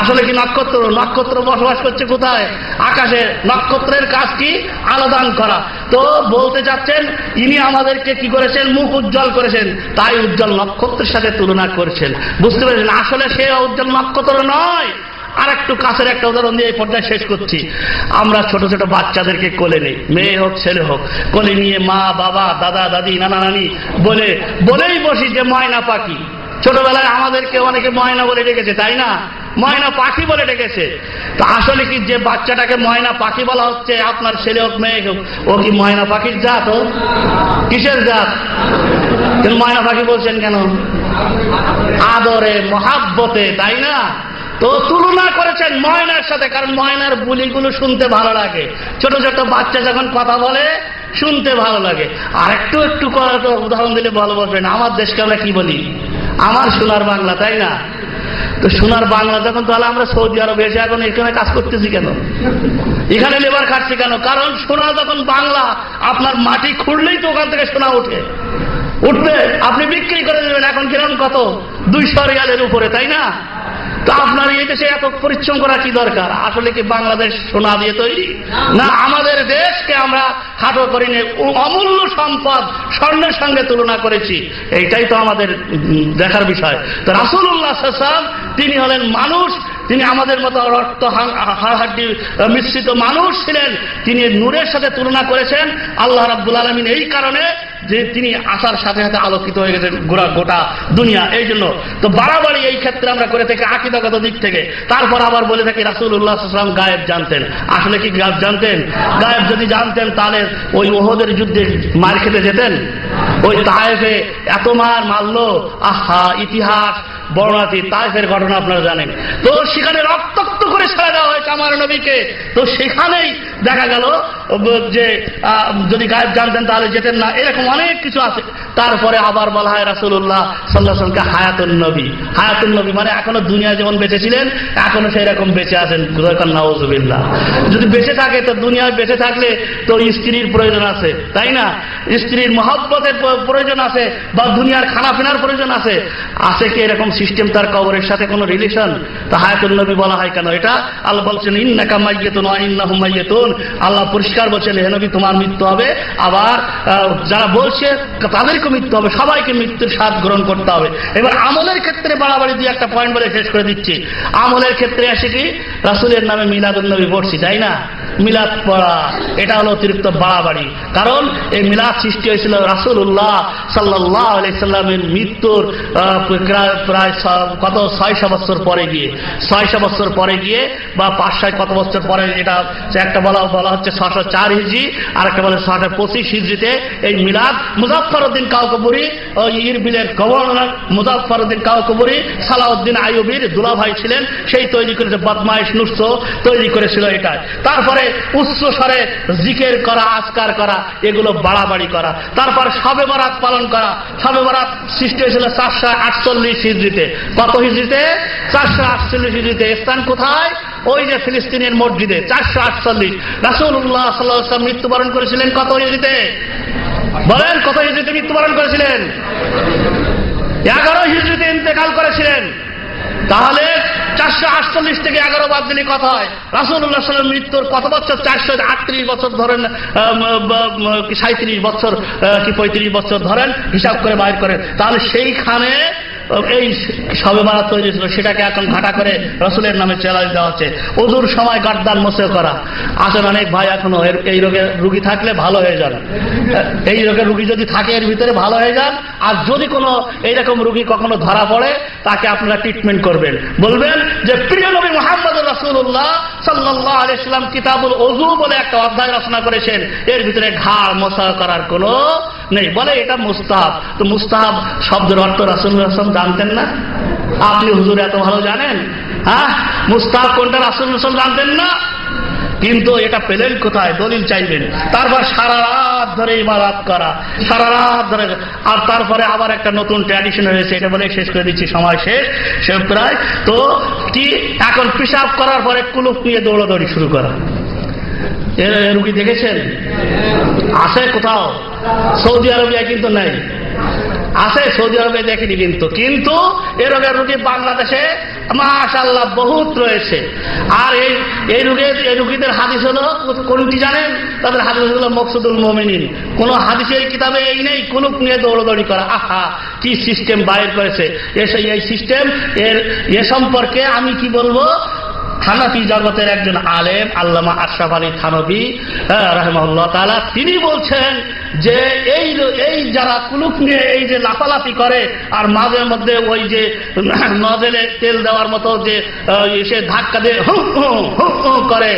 আসলে কি নক্ষত্র? নক্ষত্র বসবাস করছে কোথায়? আকাশে। নক্ষত্রের কাজ কি? আলো দান করা। তো বলতে চাচ্ছেন ইনি আমাদেরকে কি করেছেন? মুখ উজ্জ্বল করেছেন, তাই উজ্জ্বল নক্ষত্রের সাথে তুলনা করছেন। বুঝতে পেরেছেন? আসলে সে উজ্জ্বল নক্ষত্র নয়। আর একটু কাছের একটা উদাহরণ দিয়ে এই পর্যায়ে শেষ করছি। আমরা ছোট ছোট বাচ্চাদেরকে কোলে নেই, মেয়ে হোক ছেলে হোক, কোলে নিয়ে মা বাবা দাদা দাদি নানা নানি বলেই বসি যে ময়না পাখি। ছোটবেলায় আমাদেরকে অনেকে ময়না বলে ডেকেছে, তাই না? ময়না পাখি বলে ডেকেছে। তো আসলে কি যে বাচ্চাটাকে ময়না পাখি বলা হচ্ছে, আপনার ছেলে হোক মেয়ে হোক, ও কি ময়না পাখির জাত? ও কিসের জাত? কিন্তু ময়না পাখি বলছেন কেন? আদরে মহাব্বতে, তাই না? তো তুলনা করেছেন ময়নার সাথে, কারণ ময়নার বুলিগুলো শুনতে ভালো লাগে। ছোট ছোট বাচ্চা যখন কথা বলে শুনতে ভালো লাগে। আর একটু একটু উদাহরণ দিলে ভালো বলবেন, আমার দেশকে আমরা কি বলি? আমার সোনার বাংলা, তাই না? তো সোনার বাংলা যখন, তাহলে আমরা সৌদি আরবে এসে এখন এখানে কাজ করতেছি কেন? এখানে লেবার খাটছি কেন? কারণ সোনা যখন বাংলা, আপনার মাটি খুঁড়লেই তো ওখান থেকে সোনা উঠবে, আপনি বিক্রি করে দেবেন। এখন কিরকম? কত? 200 রিয়ালের উপরে, তাই না? তো আপনার এই দেশে এত পরিশ্রম করা কি দরকার? আসলে কি বাংলাদেশ সোনা দিয়ে তৈরি? না, আমাদের দেশকে আমরা খাটো করিনি, অমূল্য সম্পদ স্বর্ণের সঙ্গে তুলনা করেছি। এইটাই তো আমাদের দেখার বিষয়। তো রাসূলুল্লাহ সাল্লাল্লাহু আলাইহি ওয়াসাল্লাম তিনি হলেন মানুষ, তিনি আমাদের মতো রক্ত হাড়হাড্ডি মিশ্রিত মানুষ ছিলেন। তিনি নূরের সাথে তুলনা করেছেন আল্লাহ রাব্বুল আলামিন এই কারণে যে তিনি আসার সাথে সাথে আলোকিত হয়ে গেছেন গোটা দুনিয়া। এই জন্য তো বাড়াবাড়ি এই ক্ষেত্রে আমরা করে থাকি আকীদাগত দিক থেকে। তারপর আবার বলে থাকি রাসূলুল্লাহ সাল্লাল্লাহু আলাইহি ওয়াসাল্লাম গায়েব জানতেন। আসলে কি গায়েব জানতেন? গায়েব যদি জানতেন তাহলে ওই উহুদের যুদ্ধে মার খেতে যেতেন? ওই তায়েফে এত মারলো, আহা, ইতিহাস বর্ণাতি তায়েফের ঘটনা আপনারা জানেন। তো সেখানে রক্তাক্ত করে ছেড়ে দেওয়া হয়েছে আমার নবীকে। তো সেখানেই দেখা গেল যে যদি গায়েব জানতেন তাহলে যেতেন না, এরকম অনেক কিছু আছে। তারপরে আবার বলা হয় রাসূলুল্লাহ সাল্লাল্লাহু আলাইহি ওয়াসাল্লামকে হায়াতুন নবী। হায়াতুন নবী মানে এখনো দুনিয়া যেমন বেঁচে ছিলেন এখনো সেই রকম বেঁচে আছেন। নাউযুবিল্লাহ। যদি বেঁচে থাকে তো দুনিয়ায় বেঁচে থাকলে তো স্ত্রীর প্রয়োজন আছে, তাই না? স্ত্রীর মহব্বতের প্রয়োজন আছে, বা দুনিয়ার খানাপিনার প্রয়োজন আছে। আছে কি এরকম সিস্টেম তার কবরের সাথে কোনো রিলেশন? তা হায়াতুন নবী বলা হয় কেন? এটা আল্লাহ বলছেন ইন্নাকা মাইয়িতুন ওয়া ইন্নাহুম মাইয়িতুন। আল্লাহ পরিষ্কার বলছেন হে নবী তোমার মৃত্যু হবে, আবার যারা বলছে তাদেরকে মৃত্যু হবে, সবাইকে মৃত্যুর স্বাদ গ্রহণ করতে হবে। এবার আমলের ক্ষেত্রে বাড়াবাড়ি দিয়ে একটা পয়েন্ট বলে শেষ করে দিচ্ছি। আমলের ক্ষেত্রে আসে কি রাসূলের নামে মিলাদুন নবী পড়ছি, তাই না? মিলাদ পড়া এটা হলো অতিরিক্ত বাড়াবাড়ি। কারণ এই মিলাদ সৃষ্টি হয়েছিল রাসূলুল্লাহ সাল্লাল্লাহু আলাইহি সাল্লামের মৃত্যুর প্রায় কত 600 বছর পরে গিয়ে, 600 বছর পরে গিয়ে বা 500 কত বছর পরে। এটা একটা বলা হচ্ছে 604 হিজরি, আর একটা বলে 625 হিজরিতে এই মিলাদ মুজাফফরউদ্দিন কাউকবুরি, ইরবিলের গভর্নর মুজাফফরউদ্দিন কাউকবুরি সালাউদ্দিন আইয়ুবীর দুলাভাই ছিলেন, সেই তৈরি করেছে, বদমাইশ নুসখ তৈরি করেছিল এটা। তারপরে উচ্চ স্বরে জিকির করা, আজকার করা, এগুলো বাড়াবাড়ি করা। তারপর শবে বরাত পালন করা। শবে বরাত সৃষ্টি হয়েছিল 448 হিজরিতে। কত হিজরিতে? 448 হিজরিতে। স্থান কোথায়? ওই যে ফিলিস্তিনের মসজিদে। 448 রাসূলুল্লাহ সাল্লাল্লাহু আলাইহি ওয়াসাল্লাম মৃত্যুবরণ করেছিলেন কত হিজরিতে? বলেন, কত হিজরিতে মৃত্যুবরণ করেছিলেন? 11 হিজরিতে ইন্তেকাল করেছিলেন। তাহলে 448 থেকে 11 বাদ দিলে কত হয়? রাসূলুল্লাহ সাল্লাল্লাহু আলাইহি ওয়াসাল্লাম মৃত্যুর কত বছর? 438 বছর ধরেন, 37 বছর কি 35 বছর ধরেন, হিসাব করে বাইর করেন। তাহলে সেইখানে এই শবে বরাত তৈরি ছিল, সেটাকে এখন ঘাটা করে রাসূলের নামে চ্যালেঞ্জ দেওয়া হচ্ছে। ওযুর সময় গার্দান মোছে করা। আসেন অনেক ভাই এখনো এই রোগের রুগী থাকলে ভালো হয়ে যান, এই রোগের রুগী যদি থাকে এর ভিতরে ভালো হয়ে যান। আর যদি কোনো এইরকম রুগী কখনো ধরা পড়ে তাকে আপনারা ট্রিটমেন্ট করবেন, বলবেন যে প্রিয় নবী মুহাম্মদুর রাসূলুল্লাহ সাল্লাল্লাহু আলাইহি ওয়াসাল্লাম কিতাবুল ওযু বলে একটা অধ্যায় রচনা করেছেন, এর ভিতরে ঘাড় মোছা করার কোনো নেই, বলে এটা মুস্তাহাব। তো মুস্তাহাব শব্দের অর্থ রাসূলুল্লাহ সাল্লাল্লাহু আলাইহি ওয়াসাল্লাম জানতেন না? আপনি হুজুর এত ভালো জানেন? হ্যাঁ, মুস্তাহাব কোনটা রাসূলুল্লাহ সাল্লাল্লাহু আলাইহি ওয়াসাল্লাম জানতেন না? কিন্তু এটা পেলেন কোথায়? দলিল চাইবেন, তারপর সারা রাত ধরে ইবাদত করা, সারা রাত ধরে। আর তারপরে আবার একটা নতুন ট্র্যাডিশন হয়েছে, এটা বলে শেষ করে দিচ্ছি, সময় শেষ সে প্রায়। তো কি এখন পেশাব করার পরে কুলুপ নিয়ে দৌড়াদৌড়ি শুরু করা, রুগী দেখেছেন? আছে কোথাও? সৌদি আরবিয়া কিন্তু নেই, আছে সৌদি আরবে দেখেনি কিন্তু এই রোগের রুগী বাংলাদেশে মাশাআল্লাহ বহুত রয়েছে। আর এই রুগীদের হাদিস হলো কোনটি জানেন? তাদের হাদিস হলো মকসুদুল মুমিনিন। কোন হাদিসের কিতাবে এই নেই কুলুপ নিয়ে দৌড়াদৌড়ি করা। আহা, কি সিস্টেম বাইর করেছে! এই সিস্টেম এ সম্পর্কে আমি কি বলবো? থানফি জগতের একজন আলেম আল্লামা আশরাফ আলী থানভী রাহিমাহুল্লাহ তাআলা, তিনি বলছেন যে এই যারা কুলুপ নিয়ে এই যে লাফালাফি করে আর মাঝে মধ্যে ওই যে নজেলে তেল দেওয়ার মতো যে সে ধাক্কা দিয়ে হু করে,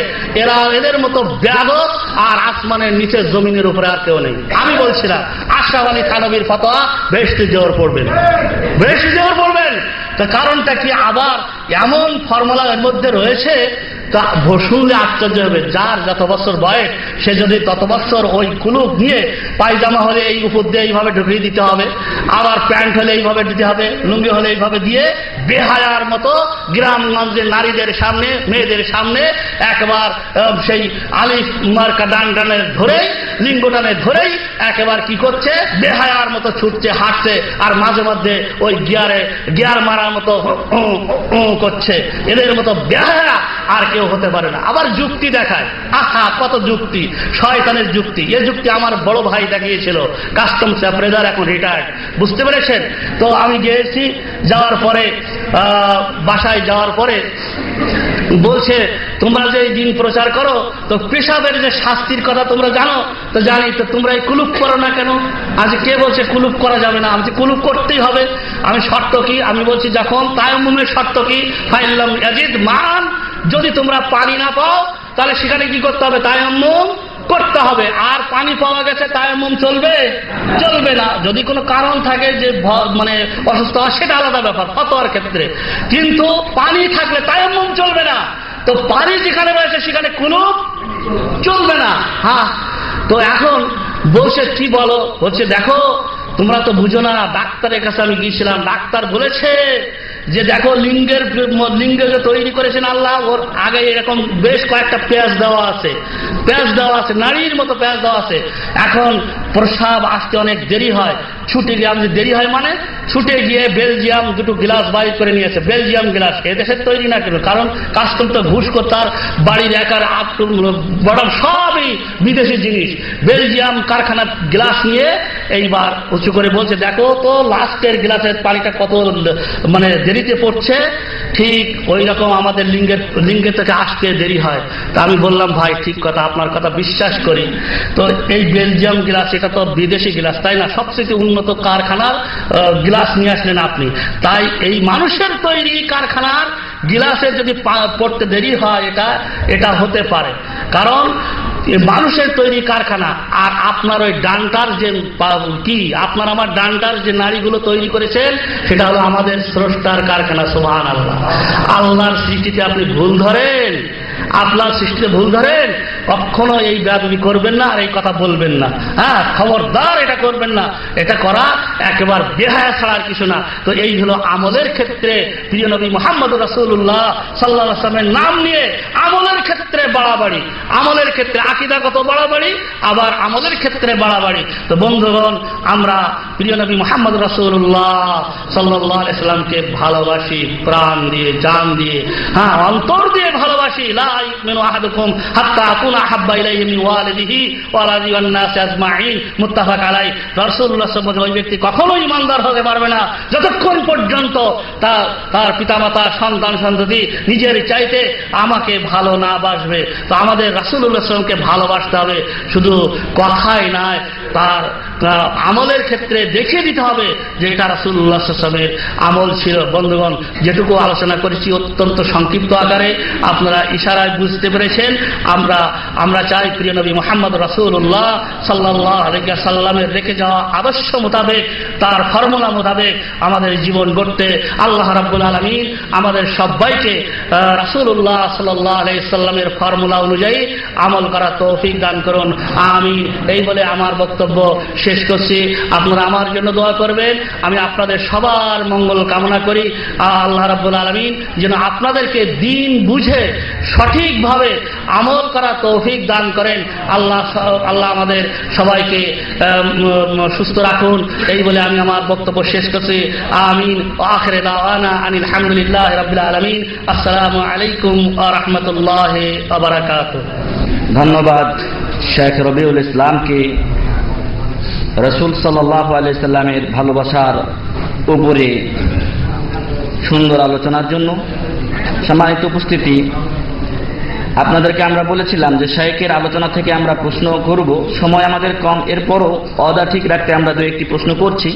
এদের মতো বেয়াদব আর আসমানের নিচে জমিনের উপরে আর কেউ নেই। আমি বলছিলাম আশরাফ আলী থানভীর ফতোয়া বেহেশতে জোর পড়বেন, বেহেশতে জোর পড়বেন। তো কারণটা কি? আবার এমন ফর্মুলা এর মধ্যে রয়েছে, তা শুনলে আশ্চর্য হবে। যার যত বছর বয়স সে যদি তত বছর ওই কুলুপ নিয়ে, পায়জামা হলে এই উপর দিয়ে এইভাবে ঢুকিয়ে দিতে হবে, আবার প্যান্ট হলে এইভাবে দিতে হবে, লুঙ্গি হলে এইভাবে দিয়ে বেহায়ার মতো গ্রামগঞ্জের নারীদের সামনে, মেয়েদের সামনে একবার সেই আলিফ মার্কা ডানে ধরেই, লিঙ্গটানে ধরেই একেবারে কি করছে? বেহায়ার মতো ছুটছে, হাঁটছে, আর মাঝে মধ্যে ওই গিয়ার মারার মতো করছে। এদের মতো বেহায়া আর কেউ হতে পারে না। আবার যুক্তি দেখায়, আহা কত যুক্তি, শয়তানের যুক্তি। এ যুক্তি আমার বড় ভাই দেখিয়েছিল, কাস্টমস অ্যাপ্রেজার, এখন রিটায়ার্ড, বুঝতে পেরেছেন? তো আমি গিয়েছি, যাওয়ার পরে বাসায় যাওয়ার পরে বলছে, তোমরা যে এই দিন প্রচার করো, তো পেশাবের যে শাস্তির কথা তোমরা জানো? তো জানি, তো তোমরা এই কুলুপ করো না কেন? আজ কে বলছে কুলুপ করা যাবে না? আমি কুলুপ করতেই হবে। আমি শর্ত কি? আমি বলছি যখন তায়াম্মুমের শর্ত কি? ফাইল্লাম ইয়াজিদ মান, যদি তোমরা পানি না পাও তাহলে সেখানে কি করতে হবে? তায়াম্মুম করতে হবে। আর পানি পাওয়া গেছে, তায়াম্মুম চলবে? চলবে না। যদি কোনো কারণ থাকে যে মানে অসুস্থ হয়, সেটা আলাদা ব্যাপার ফতোয়ার ক্ষেত্রে, কিন্তু পানি থাকলে তায়াম্মুম চলবে না। তো পানি যেখানে রয়েছে সেখানে কুলুপ চলবে না। হ্যাঁ, তো এখন বলছে কি বলো? বলছে দেখো তোমরা তো বুঝো না, ডাক্তারের কাছে আমি গিয়েছিলাম, ডাক্তার বলেছে যে দেখো লিঙ্গে যে তৈরি করেছেন আল্লাহ, ওর আগে এরকম বেশ কয়েকটা পেঁয়াজ দেওয়া আছে, নারীর মতো পেঁয়াজ দেওয়া আছে। এখন প্রস্রাব আসতে অনেক দেরি হয়, ছুটে গিয়ে আমি দেরি হয় মানে ছুটে গিয়ে বেলজিয়াম দুটো গ্লাস বাইর করে নিয়েছে, বেলজিয়াম গ্লাস। এদেশের তৈরি না কেন? কারণ কাস্টম তো ঘুষ করে তার বাড়ির একার বড় সবই বিদেশি জিনিস। বেলজিয়াম কারখানার গ্লাস নিয়ে এইবার উঁচু করে বলছে দেখো তো লাস্টের গ্লাসের পানিটা কত মানে দেরিতে পড়ছে। ঠিক ওই রকম আমাদের লিঙ্গের থেকে আসতে দেরি হয়। তা আমি বললাম ভাই ঠিক কথা, আপনার কথা বিশ্বাস করি। তো এই বেলজিয়াম গ্লাস, এটা তো বিদেশি গ্লাস তাই না? সবচেয়ে উন্নত কারখানার গ্লাস নিয়ে আসলেন আপনি। তাই এই মানুষের তৈরি কারখানার গ্লাসের যদি পড়তে দেরি হয়, এটা হতে পারে, কারণ মানুষের তৈরি কারখানা। আর আপনার ওই ডান্টার যে কি, আপনার আমার ডান্টার যে নারীগুলো তৈরি করেছেন, সেটা হলো আমাদের স্রষ্টার কারখানা। সুবহানাল্লাহ। আল্লাহর সৃষ্টিতে আপনি ভুল ধরেন, আপনার সৃষ্টিতে ভুল ধরেন, কখনো এই বেয়াদবি করবেন না আর এই কথা বলবেন না। হ্যাঁ, খবরদার এটা করবেন না। এটা করা একেবারে বেহায়া ছাড়া আর কিছু না। তো এই হলো আমলের ক্ষেত্রে প্রিয় নবী মুহাম্মদ রাসূলুল্লাহ সাল্লাল্লাহু আলাইহি ওয়াসাল্লামের নাম নিয়ে আমলের ক্ষেত্রে বাড়াবাড়ি, আমলের ক্ষেত্রে আকীদাগত বাড়াবাড়ি, আবার আমলের ক্ষেত্রে বাড়াবাড়ি। তো বন্ধুগণ, আমরা প্রিয় নবী মুহাম্মদ রাসূলুল্লাহ সাল্লাল্লাহু আলাইহি ওয়াসাল্লামকে ভালোবাসি, প্রাণ দিয়ে, জান দিয়ে, হ্যাঁ অন্তর দিয়ে ভালোবাসি। লা ইউমিনু আহাদুকুম হাত্তা আকুনা আহাব্বা ইলাইহি মিন ওয়ালিদিহি ওয়া ওয়ালাদিহি ওয়ান নাসি আজমাইন, মুত্তাফাক আলাইহি। রাসূলুল্লাহ সাল্লাল্লাহু আলাইহি ওয়াসাল্লাম, ওই ব্যক্তি কখনোই ইমানদার হতে পারবে না যতক্ষণ পর্যন্ত তার পিতামাতা, সন্তান সন্ততি নিজের চাইতে আমাকে ভালো না বাসবে। তো আমাদের রাসূলুল্লাহ সাল্লাল্লাহু আলাইহি ওয়াসাল্লামকে ভালোবাসতে হবে, শুধু কথাই নয়, তার আমলের ক্ষেত্রে দেখিয়ে দিতে হবে যে এটা রাসূলুল্লাহ সাল্লাল্লাহু আলাইহি ওয়াসাল্লামের আমল ছিল। বন্ধুগণ, যেটুকু আলোচনা করেছি অত্যন্ত সংক্ষিপ্ত আকারে, আপনারা ইশারায় বুঝতে পেরেছেন। আমরা চাই প্রিয় নবী মুহাম্মদ রাসূলুল্লাহ সাল্লাল্লাহু আলাইহি ওয়াসাল্লামের রেখে যাওয়া আদর্শ মোতাবেক, তার ফর্মুলা মোতাবেক আমাদের জীবন গড়তে আল্লাহ রাব্বুল আলামিন আমাদের সবাইকে রাসূলুল্লাহ সাল্লাল্লাহু আলাইহি ওয়াসাল্লামের ফর্মুলা ফর্মুলা অনুযায়ী আমল করার তৌফিক দান করুন, আমিন। এই বলে আমার বক্তব্য শেষ করছি। আপনারা আমার জন্য দোয়া করবেন, আমি আপনাদের সবার মঙ্গল কামনা করি। আল্লাহ রাব্বুল আলামিন যেন আপনাদেরকে দিন বুঝে সঠিকভাবে আমল করার তৌফিক দান করেন। আল্লাহ আমাদের সবাইকে সুস্থ রাখুন। এই বলে আমি আমার বক্তব্য শেষ করছি, আমিন। আখিরে দাওয়ানা আনিল হামদুলিল্লাহি রাব্বিল আলামিন। আসসালামু আলাইকুম ওয়া রাহমাতুল্লাহি ওয়া বারাকাতুহু। ধন্যবাদ শেখ রবিউল ইসলামকে রাসূল সাল্লাল্লাহু আলাইহি সাল্লামের ভালোবাসার উপরে সুন্দর আলোচনার জন্য। সম্মানিত উপস্থিতি, আপনাদেরকে আমরা বলেছিলাম যে শেখের আলোচনা থেকে আমরা প্রশ্ন করব, সময় আমাদের কম, এরপরও অদা ঠিক রাখতে আমরা দু একটি প্রশ্ন করছি।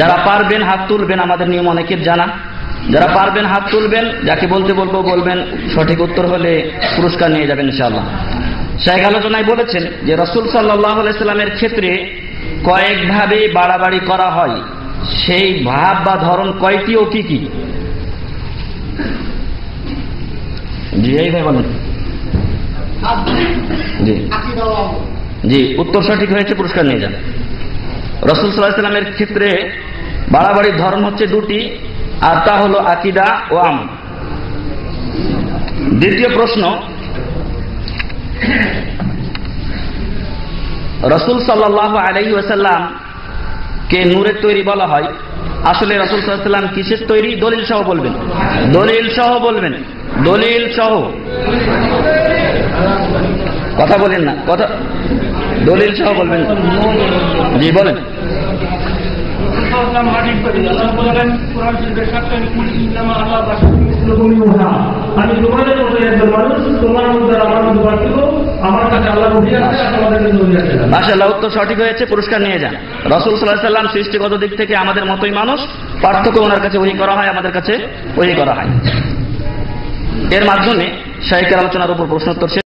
যারা পারবেন হাত তুলবেন, আমাদের নিয়ম অনেকের জানা। যারা পারবেন হাত তুলবেন, যাকে বলতে বলবো বলবেন, সঠিক উত্তর হলে পুরস্কার নিয়ে যাবেন ইনশাআল্লাহ। শেখ আলোচনায় বলেছেন যে রাসূল সাল্লাল্লাহু আলাইহি সাল্লামের ক্ষেত্রে কয়েকভাবে বাড়াবাড়ি করা হয়, সেই ভাব বা ধরন কয়টি ও কি কি? জি এই ভাই বলেন। জি জি, উত্তর সঠিক হয়েছে, পুরস্কার নিয়ে যান। রাসূল সাল্লাল্লাহু আলাইহি সাল্লামের ক্ষেত্রে বাড়াবাড়ির ধরন হচ্ছে দুটি, আর তা হলো আকীদা ও আমল। দ্বিতীয় প্রশ্ন, রাসূল সাল্লাল্লাহু আলাইহি ওয়াসাল্লাম কে নূরের তৈরি বলা হয়, আসলে রাসূল সাল্লাল্লাহু আলাইহি ওয়াসাল্লাম কিসের তৈরি? দলিল সহ বলবেন, দলিল সহ বলবেন, দলিল সহ। কথা বলেন না, কথা দলিল সহ বলবেন। জি বলেন। আমি তোমাদের মতো একজন মানুষ, তোমার মধ্যে আমার মধ্যে পার্থক্য, আমার কাছে আল্লাহ নবী আছে, আমাদের কাছে নবী আছে। মাশাআল্লাহ, উত্তর সঠিক হয়েছে, পুরস্কার নিয়ে যান। রাসূল সাল্লাল্লাহু আলাইহি ওয়াসাল্লাম সৃষ্টিগত দিক থেকে আমাদের মতোই মানুষ, পার্থক্য ওনার কাছে ওহী করা হয়, আমাদের কাছে ওহী করা হয়। এর মাধ্যমে শাইখের আলোচনার উপর প্রশ্নোত্তর শেষ।